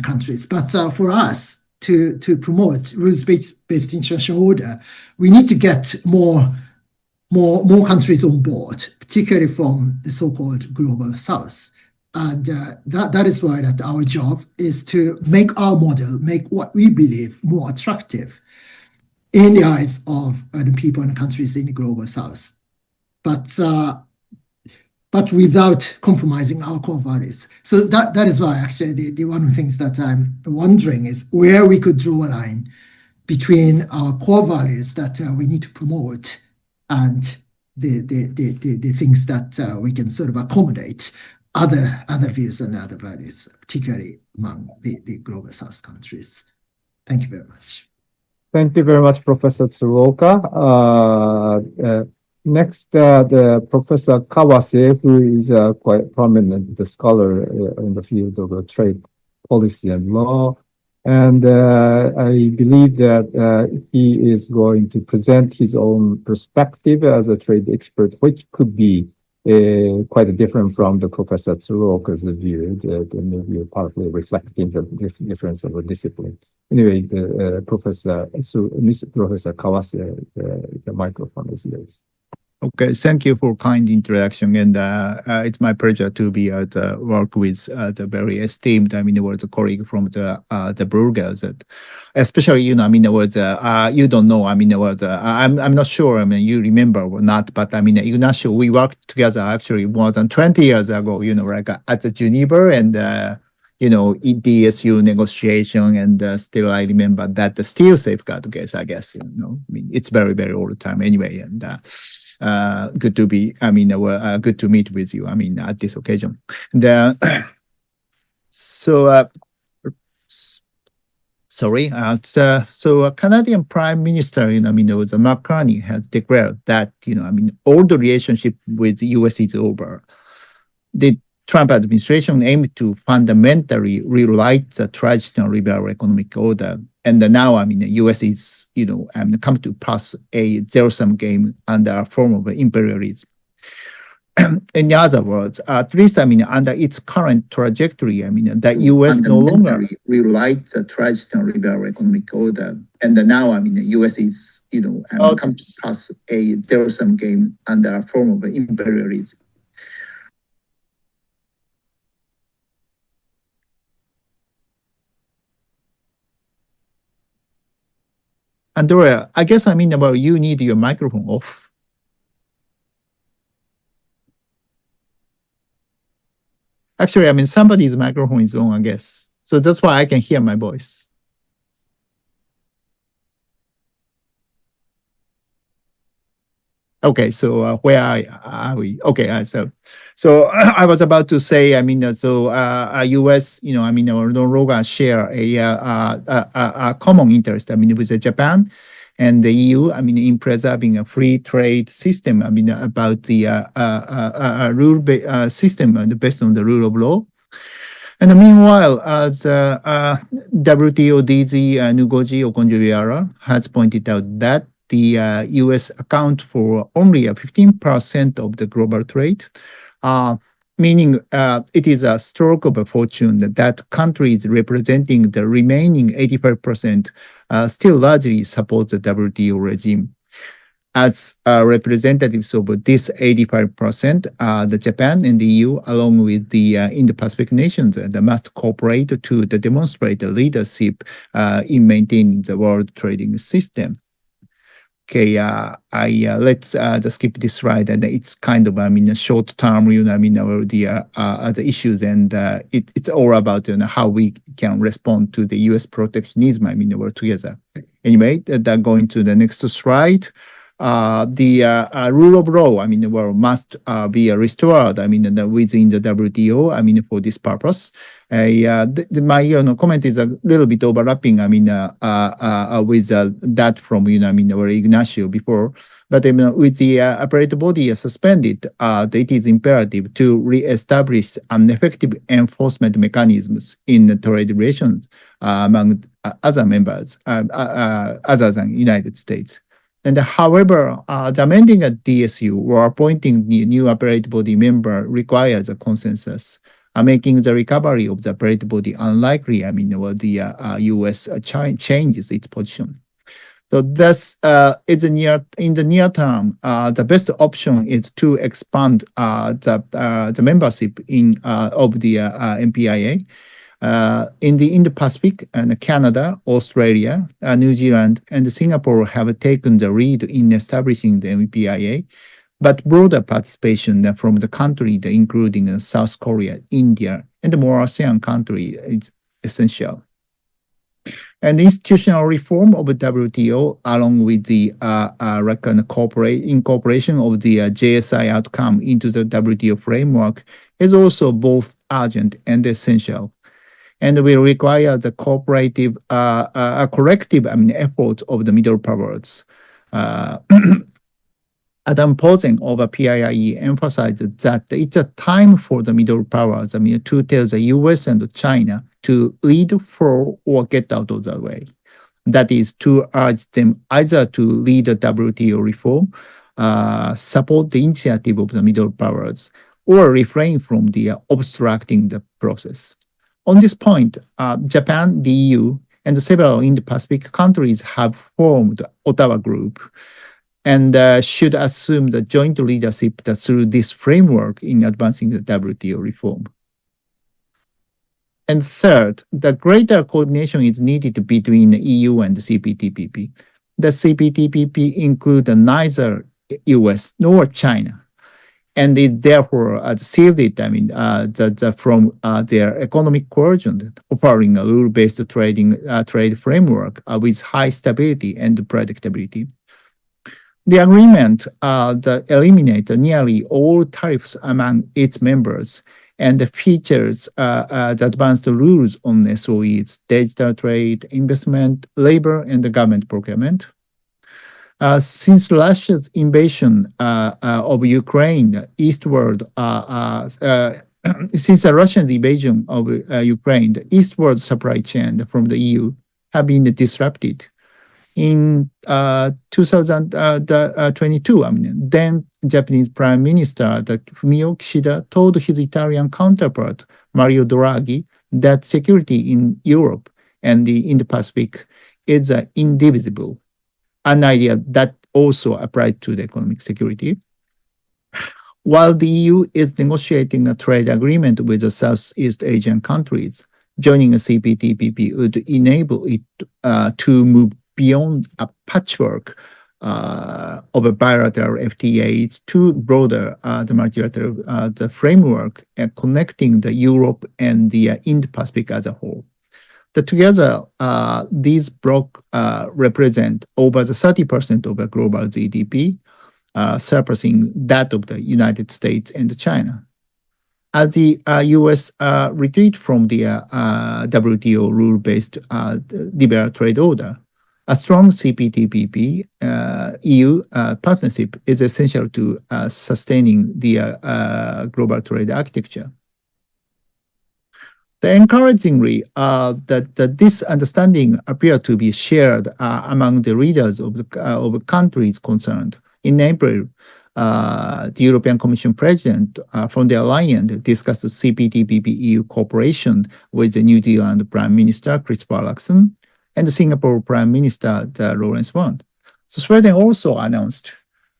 countries. But for us to promote rules-based international order, we need to get more countries on board, particularly from the so-called global south. And that is why that our job is to make our model, make what we believe more attractive in the eyes of the people and countries in the global south, but without compromising our core values. So that is why actually the one of the things that I'm wondering is where we could draw a line between our core values that we need to promote and the things that we can sort of accommodate other views and other values, particularly among the global south countries. Thank you very much. Thank you very much, Professor Tsuruoka. Next, the Professor Kawase, who is a quite prominent scholar in the field of trade policy and law. And I believe that he is going to present his own perspective as a trade expert, which could be quite different from the Professor Tsuruoka's view, that maybe partly reflecting the difference of a discipline. Anyway, Professor Kawase, the microphone is yours. Okay, thank you for kind introduction, and it's my pleasure to be at work with the very esteemed, the colleague from the Bruegel, that especially, you don't know, I'm not sure, you remember or not, but Ignacio, we worked together actually more than 20 years ago, like at the Geneva and DSU negotiation, and still I remember that the steel safeguard case, I guess, it's very, very old time anyway, and good to be, good to meet with you, at this occasion. And, Canadian Prime Minister, the Mark Carney has declared that, all the relationship with the US is over. The Trump administration aimed to fundamentally rewrite the traditional liberal economic order. And now, the US is, come to pass a zero-sum game under a form of imperialism. In other words, at least, under its current trajectory, the US no longer rewrite the traditional liberal economic order. And now, the US is, come to pass a zero-sum game under a form of imperialism. Andrea, I guess you need your microphone off. Actually, somebody's microphone is on, I guess. So that's why I can hear my voice. Okay, so where are we? Okay, so I was about to say, US, no longer share a common interest, with Japan and the EU, in preserving a free trade system, about the rule system based on the rule of law. And meanwhile, as WTO DZ Nugoji Okonjo-Iweala has pointed out that the US account for only 15% of the global trade, meaning it is a stroke of a fortune that countries representing the remaining 85% still largely support the WTO regime. As representatives of this 85%, the Japan and the EU, along with the Indo-Pacific nations, must cooperate to demonstrate the leadership in maintaining the world trading system. Okay, let's just skip this slide, and it's kind of a short term, the issues, and it's all about how we can respond to the US protectionism, we're together. Anyway, going to the next slide. The rule of law, must be restored, within the WTO, for this purpose. My comment is a little bit overlapping, with that from, Ignacio before. But with the appellate body suspended, it is imperative to re-establish an effective enforcement mechanisms in trade relations among other members, other than United States. And however, the amending a DSU or appointing the new appellate body member requires a consensus, making the recovery of the appellate body unlikely, the US changes its position. So that's in the near term, the best option is to expand the membership of the MPIA. In the Indo-Pacific and Canada, Australia, New Zealand, and Singapore have taken the lead in establishing the MPIA, but broader participation from the countries, including South Korea, India, and more ASEAN countries, is essential. And institutional reform of the WTO, along with the incorporation of the JSI outcome into the WTO framework, is also both urgent and essential, and will require the collective effort of the middle powers. Adam Posen of PIIE emphasized that it's a time for the middle powers, to tell the US and China to lead for or get out of the way. That is, to urge them either to lead the WTO reform, support the initiative of the middle powers, or refrain from obstructing the process. On this point, Japan, the EU, and several Indo-Pacific countries have formed the Ottawa Group, and should assume the joint leadership through this framework in advancing the WTO reform. And third, the greater coordination is needed between the EU and the CPTPP. The CPTPP includes neither US nor China, and it therefore shielded from their economic coercion, offering a rule-based trade framework with high stability and predictability. The agreement eliminates nearly all tariffs among its members and features the advanced rules on SOEs, digital trade, investment, labor, and government procurement. Since Russia's invasion of Ukraine eastward, since the Russian invasion of Ukraine, the eastward supply chain from the EU have been disrupted. In 2022, then Japanese Prime Minister Fumio Kishida told his Italian counterpart Mario Draghi that security in Europe and the Indo-Pacific is indivisible, an idea that also applies to the economic security. While the EU is negotiating a trade agreement with the Southeast Asian countries, joining a CPTPP would enable it to move beyond a patchwork of a bilateral FTAs to broader the multilateral the framework connecting the Europe and the Indo-Pacific as a whole. Together, these blocks represent over the 30% of the global GDP, surpassing that of the United States and China. As the US retreat from the WTO rule-based liberal trade order, a strong CPTPP-EU partnership is essential to sustaining the global trade architecture. Encouragingly, this understanding appears to be shared among the leaders of the countries concerned. In April, the European Commission President von der Leyen discussed the CPTPP-EU cooperation with the New Zealand Prime Minister Christopher Luxon and the Singapore Prime Minister Lawrence Wong. So Sweden also announced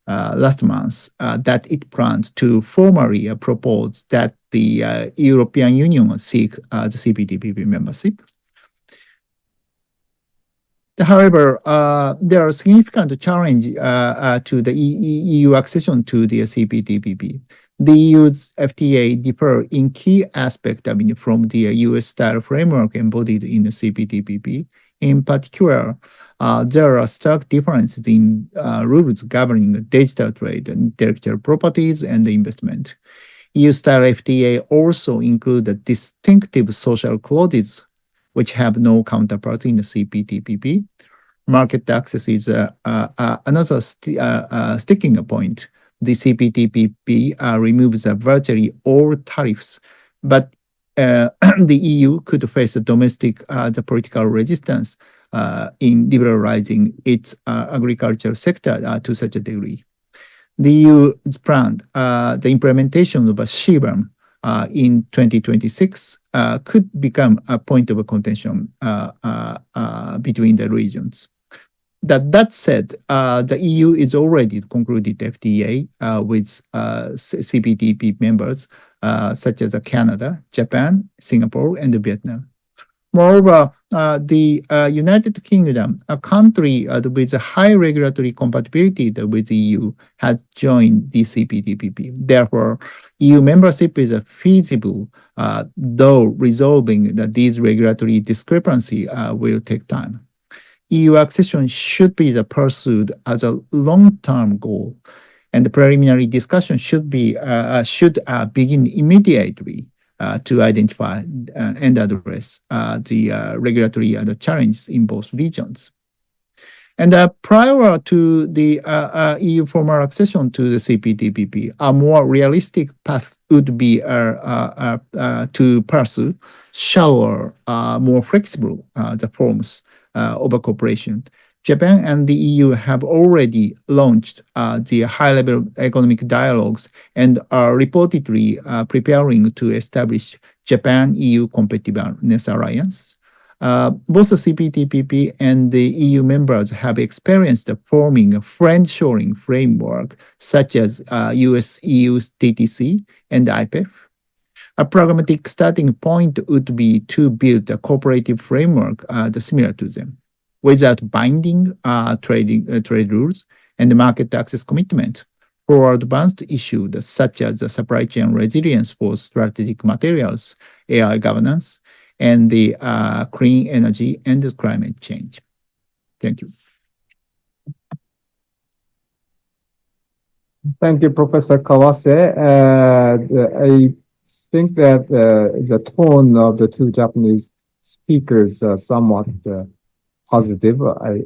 last month that it plans to formally propose that the European Union seek the CPTPP membership. However, there are significant challenges to the EU accession to the CPTPP. The EU's FTA differ in key aspects from the US-style framework embodied in the CPTPP. In particular, there are stark differences in rules governing digital trade, intellectual properties, and investment. EU-style FTA also include the distinctive social clauses, which have no counterpart in the CPTPP. Market access is another sticking point. The CPTPP removes virtually all tariffs, but the EU could face the political resistance in liberalizing its agricultural sector to such a degree. The EU's planned the implementation of a CBAM in 2026 could become a point of contention between the regions. That said, the EU is already concluded FTA with CPTPP members such as Canada, Japan, Singapore, and Vietnam. Moreover, the United Kingdom, a country with a high regulatory compatibility with the EU, has joined the CPTPP. Therefore, EU membership is feasible, though resolving these regulatory discrepancies will take time. EU accession should be pursued as a long-term goal, and the preliminary discussion should begin immediately to identify and address the regulatory challenges in both regions. And prior to the EU formal accession to the CPTPP, a more realistic path would be to pursue shallower, more flexible the forms of a cooperation. Japan and the EU have already launched the high-level economic dialogues and are reportedly preparing to establish Japan-EU Competitiveness Alliance. Both the CPTPP and the EU members have experienced forming a friend-shoring framework such as US-EU's TTC and IPEF. A pragmatic starting point would be to build a cooperative framework similar to them, without binding trade rules and market access commitment for advanced issues such as the supply chain resilience for strategic materials, AI governance, and the clean energy and climate change. Thank you. Thank you, Professor Kawase. I think that the tone of the two Japanese speakers are somewhat positive, I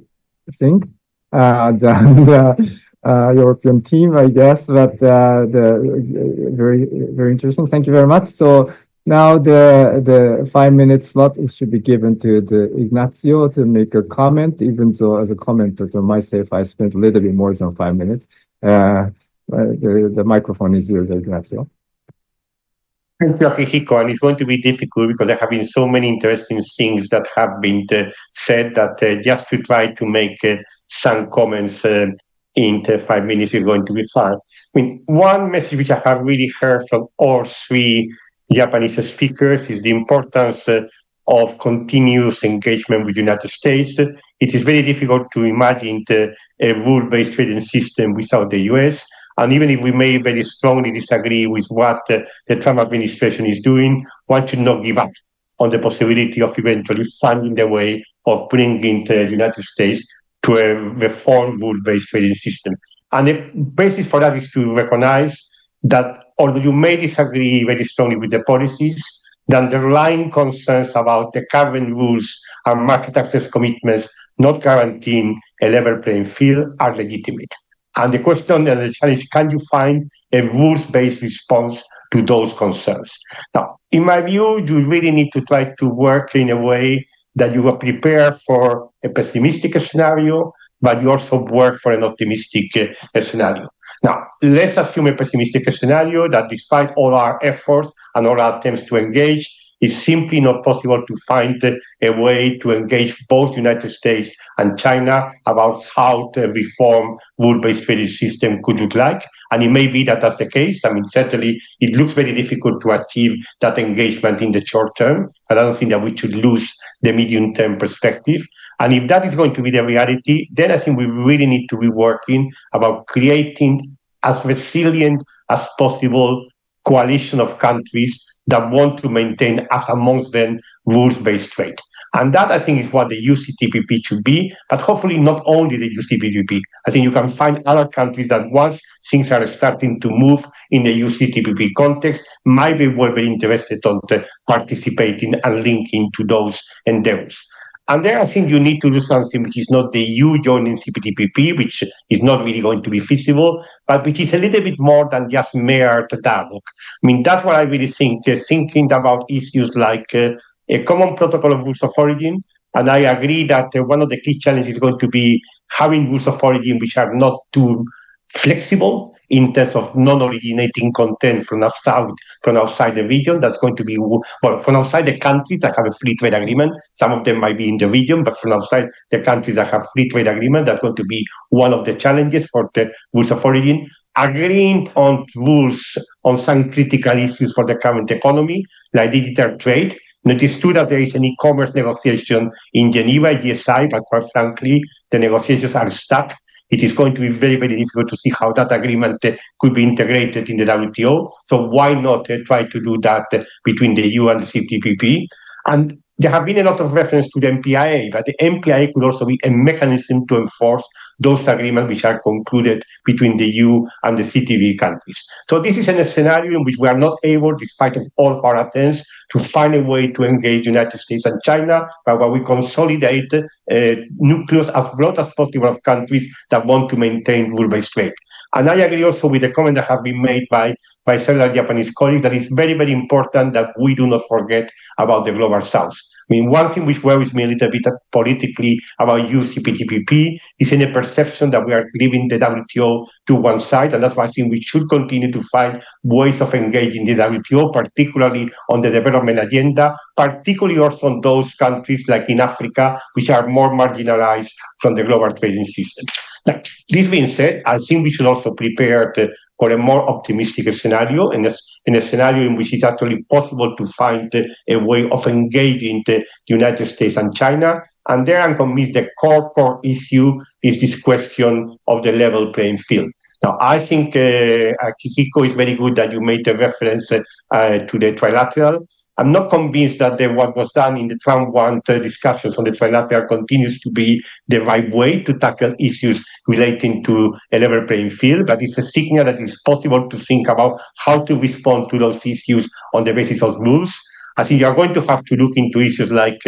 think, the European team, I guess, but very, very interesting. Thank you very much. So now the 5-minute slot should be given to Ignacio to make a comment, even though as a commenter to myself, I spent a little bit more than 5 minutes. The microphone is yours, Ignacio. Thank you, Akihiko, and it's going to be difficult because there have been so many interesting things that have been said that just to try to make some comments in 5 minutes is going to be fun. I mean, one message which I have really heard from all three Japanese speakers is the importance of continuous engagement with the United States. It is very difficult to imagine a rule-based trading system without the US. And even if we may very strongly disagree with what the Trump administration is doing, one should not give up on the possibility of eventually finding the way of bringing the United States to a reformed rule-based trading system. And the basis for that is to recognize that although you may disagree very strongly with the policies, the underlying concerns about the current rules and market access commitments not guaranteeing a level playing field are legitimate. And the question and the challenge, can you find a rules-based response to those concerns? Now, in my view, you really need to try to work in a way that you are prepared for a pessimistic scenario, but you also work for an optimistic scenario. Now, let's assume a pessimistic scenario that despite all our efforts and all our attempts to engage, it's simply not possible to find a way to engage both the United States and China about how the reform rule-based trading system could look like. And it may be that that's the case. I mean, certainly it looks very difficult to achieve that engagement in the short term. And I don't think that we should lose the medium-term perspective. And if that is going to be the reality, then I think we really need to be working about creating as resilient as possible coalition of countries that want to maintain as amongst them rules-based trade. And that, I think, is what the UCTPP should be, but hopefully not only the UCTPP. I think you can find other countries that once things are starting to move in the UCTPP context, might be well very interested on participating and linking to those endeavors. And there, I think you need to do something which is not the EU joining CPTPP, which is not really going to be feasible, but which is a little bit more than just mere dialogue. I mean, that's what I really think, thinking about issues like a common protocol of rules of origin. And I agree that one of the key challenges is going to be having rules of origin which are not too flexible in terms of non-originating content from outside the region. That's going to be, well, from outside the countries that have a free trade agreement. Some of them might be in the region, but from outside the countries that have free trade agreement, that's going to be one of the challenges for the rules of origin. Agreeing on rules on some critical issues for the current economy, like digital trade. It is true that there is an e-commerce negotiation in Geneva, GSI, but quite frankly, the negotiations are stuck. It is going to be very, very difficult to see how that agreement could be integrated in the WTO. So why not try to do that between the EU and the CPTPP? And there have been a lot of reference to the MPIA, but the MPIA could also be a mechanism to enforce those agreements which are concluded between the EU and the CTB countries. So this is a scenario in which we are not able, despite of all of our attempts, to find a way to engage the United States and China, but where we consolidate nucleus as broad as possible of countries that want to maintain rule-based trade. And I agree also with the comment that have been made by several Japanese colleagues that it's very, very important that we do not forget about the global south. I mean, one thing which worries me a little bit politically about EU CPTPP is in a perception that we are leaving the WTO to one side, and that's why I think we should continue to find ways of engaging the WTO, particularly on the development agenda, particularly also on those countries like in Africa, which are more marginalized from the global trading system. Now, this being said, I think we should also prepare for a more optimistic scenario, in a scenario in which it's actually possible to find a way of engaging the United States and China. And there I'm convinced the core issue is this question of the level playing field. Now, I think, Kihiko, is very good that you made a reference to the trilateral. I'm not convinced that what was done in the Trump 1 discussions on the trilateral continues to be the right way to tackle issues relating to a level playing field, but it's a signal that it's possible to think about how to respond to those issues on the basis of rules. I think you're going to have to look into issues like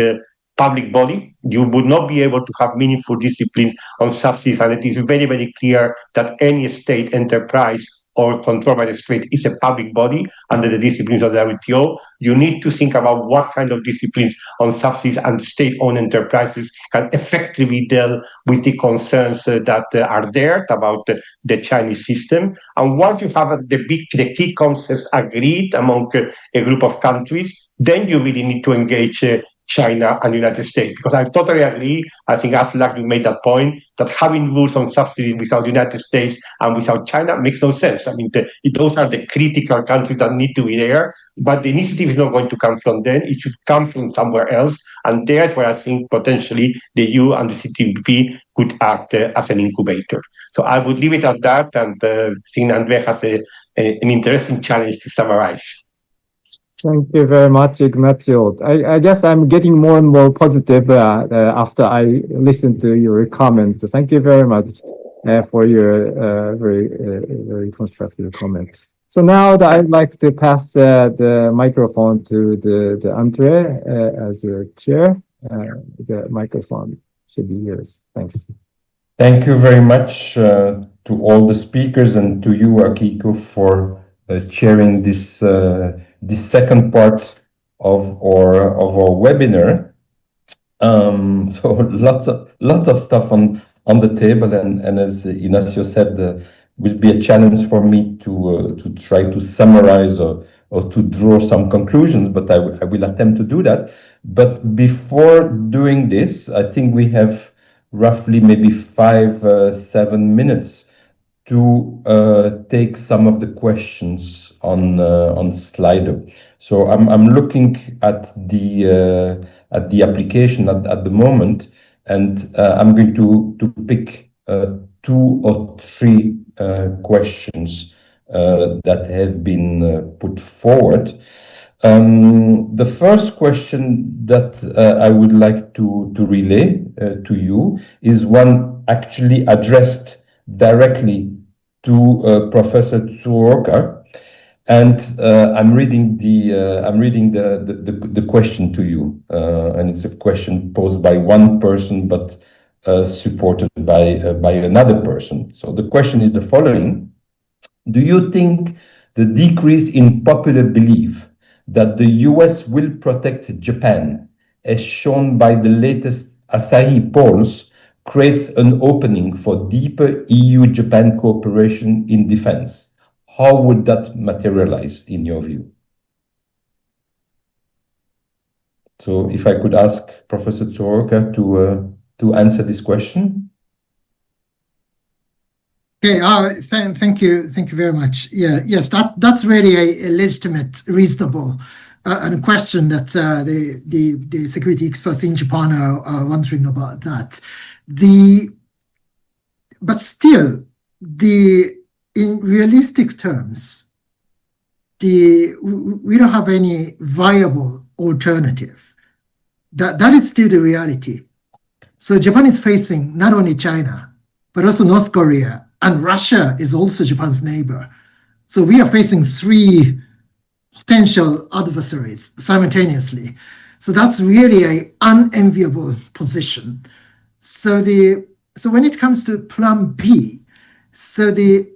public body. You would not be able to have meaningful discipline on subsidies, and it is very, very clear that any state enterprise or controlled by the state is a public body under the disciplines of the WTO. You need to think about what kind of disciplines on subsidies and state-owned enterprises can effectively deal with the concerns that are there about the Chinese system. And once you have the key concepts agreed among a group of countries, then you really need to engage China and the United States, because I totally agree. I think Aslak made that point, that having rules on subsidies without the United States and without China makes no sense. I mean, those are the critical countries that need to be there, but the initiative is not going to come from them. It should come from somewhere else. And there's where I think potentially the EU and the CTPP could act as an incubator. So I would leave it at that, and seeing André has an interesting challenge to summarize. Thank you very much, Ignacio. I guess I'm getting more and more positive after I listen to your comment. Thank you very much for your very constructive comment. So now I'd like to pass the microphone to the Andre as a chair. The microphone should be yours. Thanks. Thank you very much to all the speakers and to you, Akiko, for chairing this second part of our webinar. So lots of stuff on the table, and as Ignacio said, will be a challenge for me to try to summarize or to draw some conclusions, but I will attempt to do that. But before doing this, I think we have roughly maybe 5-7 minutes to take some of the questions on Slido. So I'm looking at the application at the moment, and I'm going to pick 2 or 3 questions that have been put forward. The first question that I would like to relay to you is one actually addressed directly to Professor Tsuruoka, and I'm reading the question to you, and it's a question posed by one person, but supported by another person. So the question is the following: do you think the decrease in popular belief that the US will protect Japan, as shown by the latest Asahi polls, creates an opening for deeper EU-Japan cooperation in defense. How would that materialize in your view? So if I could ask Professor Tsuruoka to answer this question. Okay, thank you very much. Yeah, yes, that's really a legitimate, reasonable and question that the security experts in Japan are wondering about that. But still, in realistic terms, we don't have any viable alternative. That is still the reality. So Japan is facing not only China, but also North Korea, and Russia is also Japan's neighbor. So we are facing three potential adversaries simultaneously. So that's really an unenviable position. So when it comes to Plan B,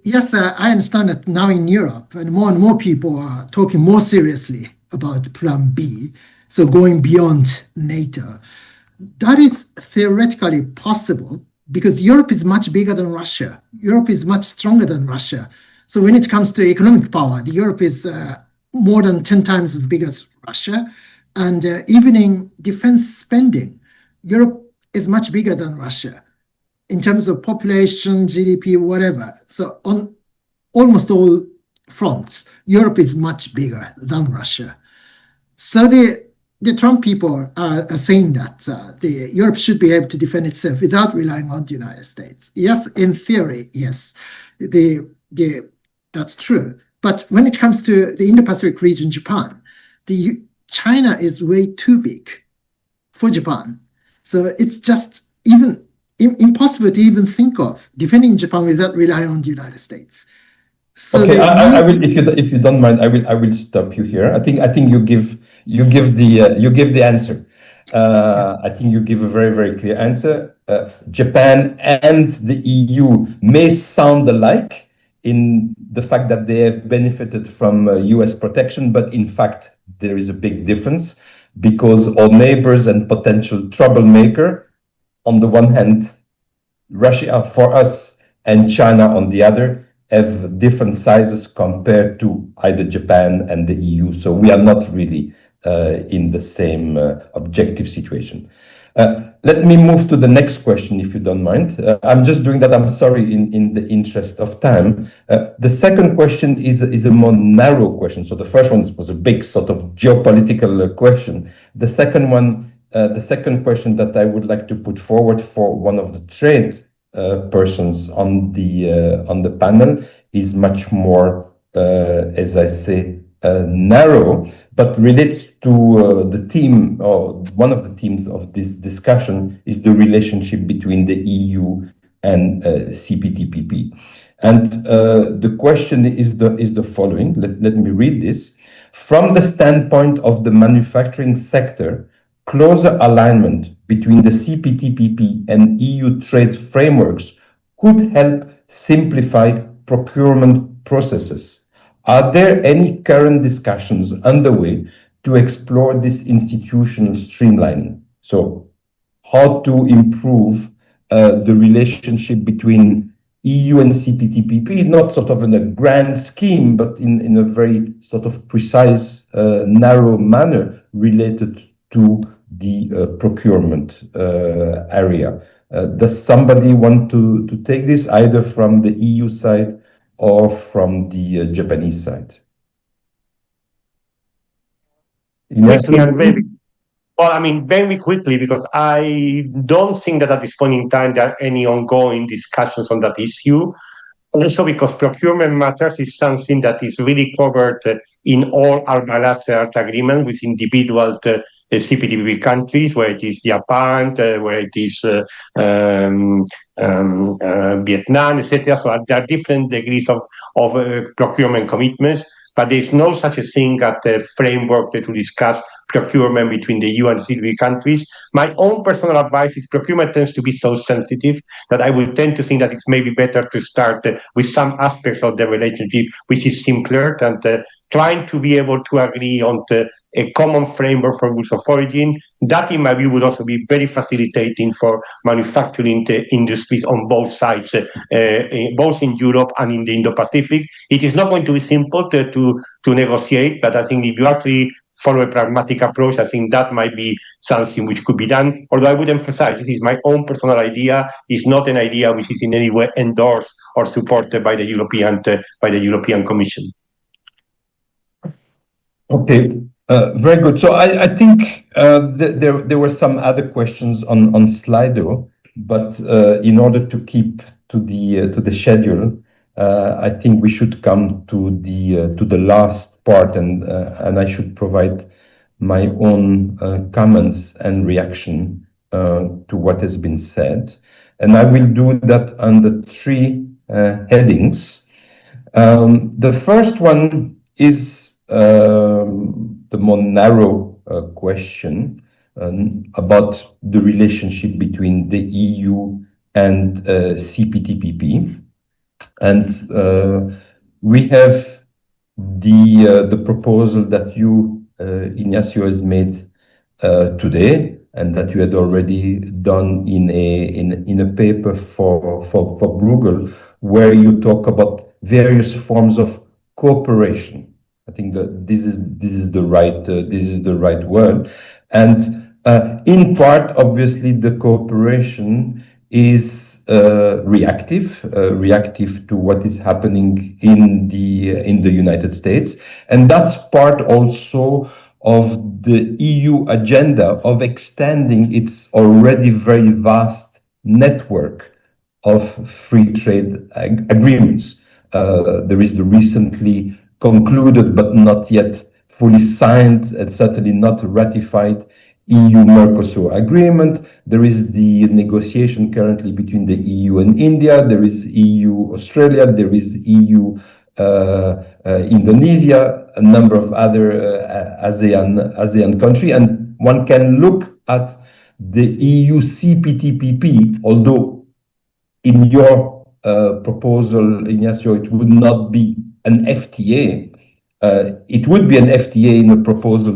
yes, I understand that now in Europe, and more people are talking more seriously about Plan B, so going beyond NATO. That is theoretically possible because Europe is much bigger than Russia. Europe is much stronger than Russia. So when it comes to economic power, Europe is more than 10 times as big as Russia. And even in defense spending, Europe is much bigger than Russia in terms of population, GDP, whatever. So on almost all fronts, Europe is much bigger than Russia. So the Trump people are saying that Europe should be able to defend itself without relying on the United States. Yes, in theory, yes, that's true. But when it comes to the Indo-Pacific region, Japan, China is way too big for Japan. So it's just even impossible to even think of defending Japan without relying on the United States. So okay, I will, if you don't mind, I will stop you here. I think you give the answer. I think you give a very, very clear answer. Japan and the EU may sound alike in the fact that they have benefited from US protection, but in fact, there is a big difference because our neighbors and potential troublemaker, on the one hand, Russia for us and China on the other, have different sizes compared to either Japan and the EU. So we are not really in the same objective situation. Let me move to the next question, if you don't mind. I'm just doing that, I'm sorry, in the interest of time. The second question is a more narrow question. So the first one was a big sort of geopolitical question. The second question that I would like to put forward for one of the trade persons on the panel is much more, as I say, narrow, but relates to the theme, or one of the themes of this discussion is the relationship between the EU and CPTPP. And the question is the following. Let me read this. From the standpoint of the manufacturing sector, closer alignment between the CPTPP and EU trade frameworks could help simplify procurement processes. Are there any current discussions underway to explore this institutional streamlining? So how to improve the relationship between EU and CPTPP, not sort of in a grand scheme, but in a very sort of precise, narrow manner related to the procurement area. Does somebody want to take this either from the EU side or from the Japanese side? Well, I mean, very quickly, because I don't think that at this point in time there are any ongoing discussions on that issue. Also because procurement matters is something that is really covered in all our bilateral agreements with individual CPTPP countries, where it is Japan, where it is Vietnam, etc. So there are different degrees of procurement commitments, but there is no such a thing as a framework to discuss procurement between the EU and CPTPP countries. My own personal advice is procurement tends to be so sensitive that I would tend to think that it's maybe better to start with some aspects of the relationship which is simpler than trying to be able to agree on a common framework for rules of origin. That, in my view, would also be very facilitating for manufacturing industries on both sides, both in Europe and in the Indo-Pacific. It is not going to be simple to negotiate, but I think if you actually follow a pragmatic approach, I think that might be something which could be done. Although I would emphasize, this is my own personal idea. It's not an idea which is in any way endorsed or supported by the European Commission. Okay, very good. So I think there were some other questions on Slido, but in order to keep to the schedule, I think we should come to the last part, and I should provide my own comments and reaction to what has been said, and I will do that under three headings. The first one is the more narrow question about the relationship between the EU and CPTPP. And we have the proposal that you, Ignacio, has made today, and that you had already done in a paper for Bruegel, where you talk about various forms of cooperation. I think that this is the right word, and in part, obviously, the cooperation is reactive to what is happening in the United States, and that's part also of the EU agenda of extending its already very vast network of free trade agreements. There is the recently concluded but not yet fully signed and certainly not ratified EU-Mercosur agreement. There is the negotiation currently between the EU and India. There is EU-Australia. There is EU-Indonesia, a number of other ASEAN countries. And one can look at the EU CPTPP, although in your proposal, Ignacio, it would not be an FTA. It would be an FTA in a proposal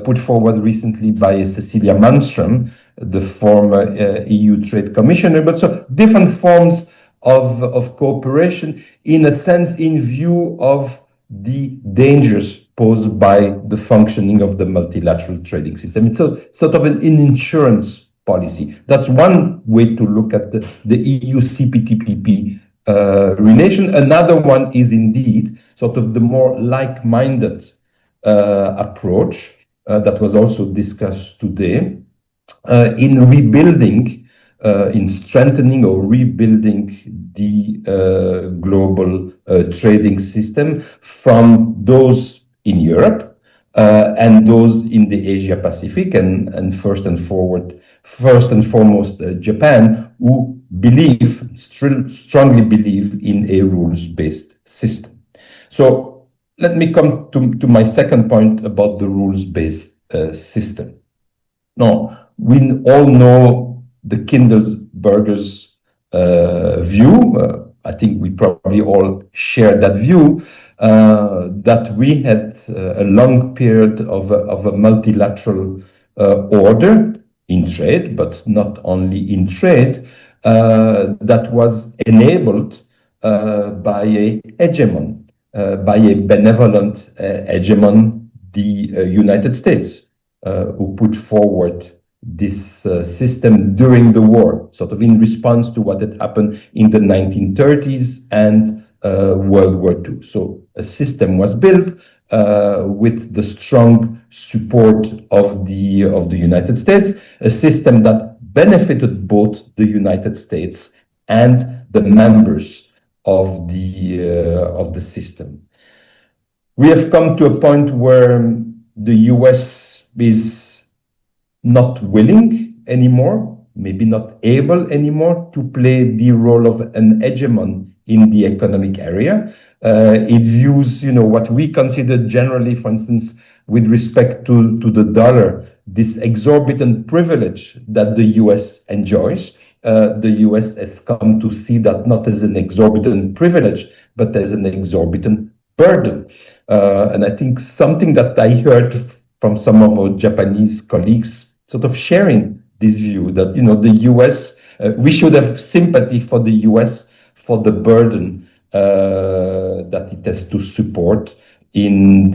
put forward recently by Cecilia Malmström, the former EU Trade Commissioner, but so different forms of cooperation, in a sense, in view of the dangers posed by the functioning of the multilateral trading system. It's sort of an insurance policy. That's one way to look at the EU CPTPP relation. Another one is indeed sort of the more like-minded approach that was also discussed today in rebuilding, in strengthening or rebuilding the global trading system from those in Europe and those in the Asia Pacific, and first and foremost Japan, who strongly believe in a rules-based system. So let me come to my second point about the rules-based system. Now, we all know the Kindleberger's view. I think we probably all share that view, that we had a long period of a multilateral order in trade, but not only in trade, that was enabled by a hegemon, by a benevolent hegemon, the United States, who put forward this system during the war, sort of in response to what had happened in the 1930s and World War II. So a system was built with the strong support of the United States, a system that benefited both the United States and the members of the system. We have come to a point where the US is not willing anymore, maybe not able anymore, to play the role of an hegemon in the economic area. It views, what we consider generally, for instance, with respect to the dollar, this exorbitant privilege that the US enjoys. The US has come to see that not as an exorbitant privilege, but as an exorbitant burden. And I think something that I heard from some of our Japanese colleagues sort of sharing this view that, the US, we should have sympathy for the US for the burden that it has to support in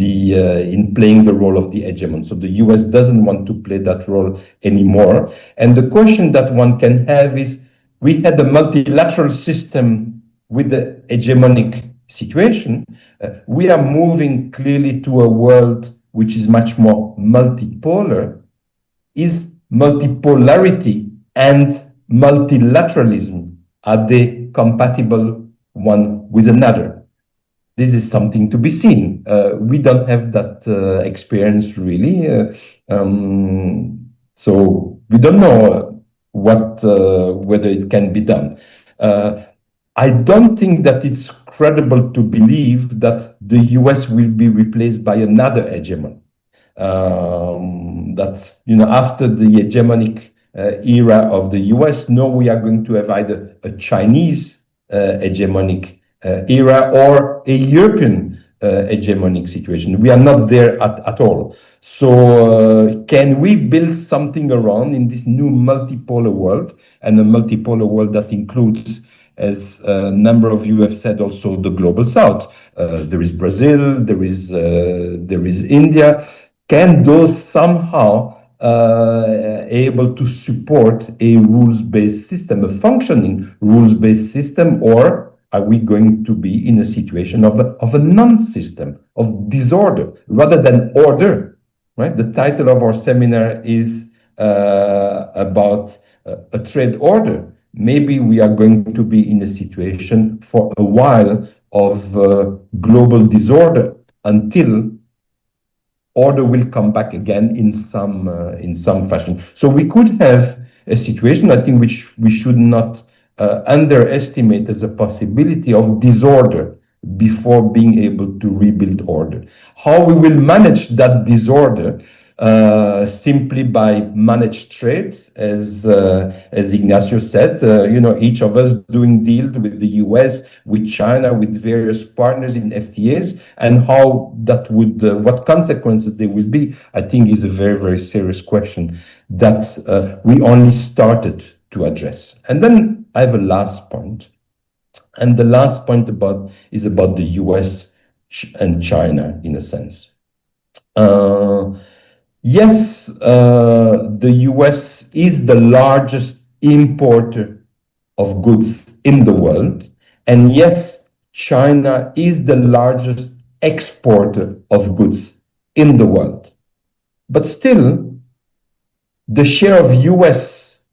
playing the role of the hegemon. So the US doesn't want to play that role anymore. And the question that one can have is, we had a multilateral system with the hegemonic situation. We are moving clearly to a world which is much more multipolar. Is multipolarity and multilateralism, are they compatible one with another? This is something to be seen. We don't have that experience really. So we don't know whether it can be done. I don't think that it's credible to believe that the US will be replaced by another hegemon. That's, after the hegemonic era of the US, no, we are going to have either a Chinese hegemonic era or a European hegemonic situation. We are not there at all. So can we build something around in this new multipolar world, and a multipolar world that includes, as a number of you have said, also the global south? There is Brazil, there is India. Can those somehow able to support a rules-based system, a functioning rules-based system, or are we going to be in a situation of a non-system, of disorder rather than order? Right. The title of our seminar is about a trade order. Maybe we are going to be in a situation for a while of global disorder until order will come back again in some fashion. So we could have a situation, I think, which we should not underestimate as a possibility of disorder before being able to rebuild order. How we will manage that disorder? Simply by managed trade, as Ignacio said, each of us doing deals with the US, with China, with various partners in FTAs, and how that would, what consequences there will be, I think is a very, very serious question that we only started to address. And then I have a last point, and the last point is about the US and China in a sense. Yes, the US is the largest importer of goods in the world. And yes, China is the largest exporter of goods in the world. But still, the share of US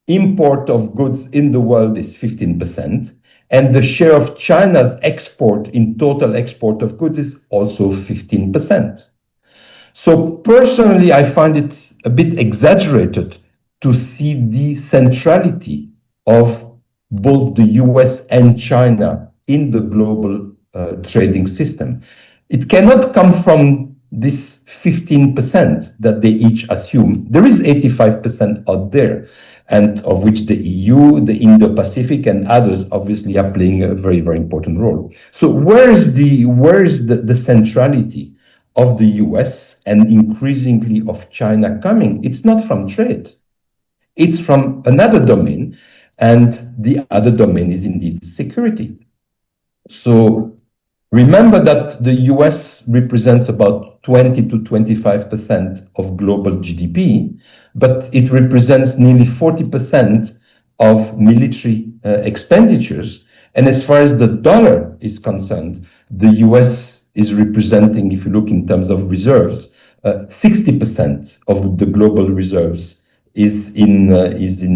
import of goods in the world is 15%. And the share of China's export in total export of goods is also 15%. So personally, I find it a bit exaggerated to see the centrality of both the US and China in the global trading system. It cannot come from this 15% that they each assume. There is 85% out there, and of which the EU, the Indo-Pacific, and others obviously are playing a very, very important role. So where is the centrality of the US and increasingly of China coming? It's not from trade. It's from another domain, and the other domain is indeed security. So remember that the US represents about 20 to 25% of global GDP, but it represents nearly 40% of military expenditures. And as far as the dollar is concerned, the US is representing, if you look in terms of reserves, 60% of the global reserves is in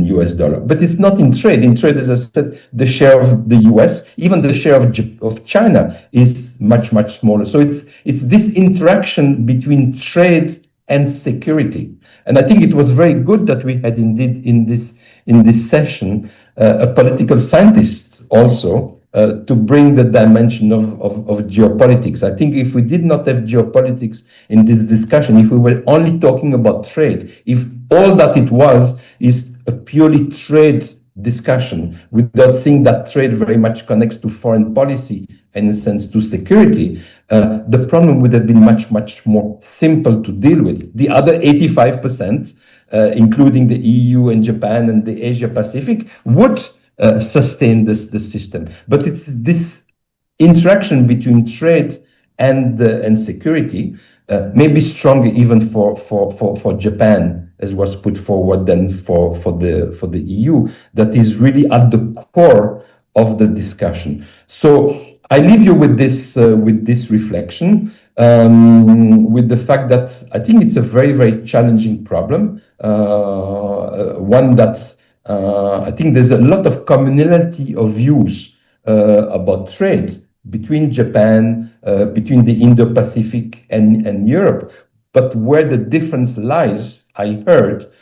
US dollar. But it's not in trade. In trade, as I said, the share of the US, even the share of China is much, much smaller. So it's this interaction between trade and security. And I think it was very good that we had indeed in this session a political scientist also, to bring the dimension of geopolitics. I think if we did not have geopolitics in this discussion, if we were only talking about trade, if all that it was is a purely trade discussion without seeing that trade very much connects to foreign policy in a sense, to security, the problem would have been much, much more simple to deal with. The other 85%, including the EU and Japan and the Asia-Pacific, would sustain the system. But it's this interaction between trade and security may be stronger even for Japan, as was put forward, than for the EU, that is really at the core of the discussion. So I leave you with this reflection, with the fact that I think it's a very, very challenging problem, one that I think there's a lot of commonality of views about trade between Japan, between the Indo-Pacific and Europe. But where the difference lies, I heard,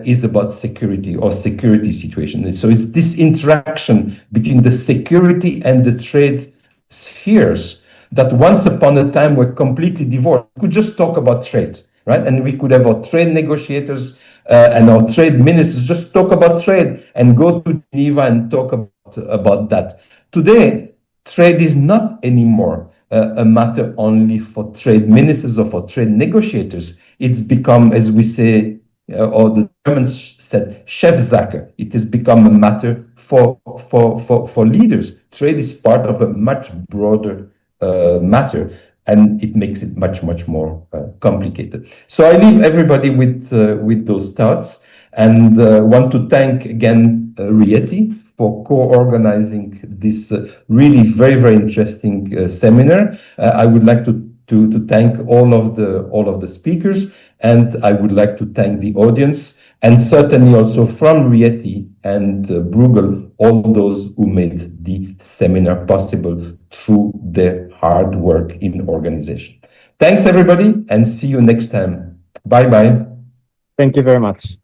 is about security or security situation. So it's this interaction between the security and the trade spheres that once upon a time were completely divorced. We could just talk about trade, right? And we could have our trade negotiators and our trade ministers just talk about trade and go to Geneva and talk about that. Today, trade is not anymore a matter only for trade ministers or for trade negotiators. It's become, as we say, or the Germans said, Chefsache. It has become a matter for leaders. Trade is part of a much broader matter, and it makes it much, much more complicated. So I leave everybody with those thoughts, and want to thank again RIETI for co-organizing this really very, very interesting seminar. I would like to thank all of the speakers, and I would like to thank the audience, and certainly also from RIETI and Bruegel, all those who made the seminar possible through their hard work in organization. Thanks everybody, and see you next time. Bye-bye. Thank you very much.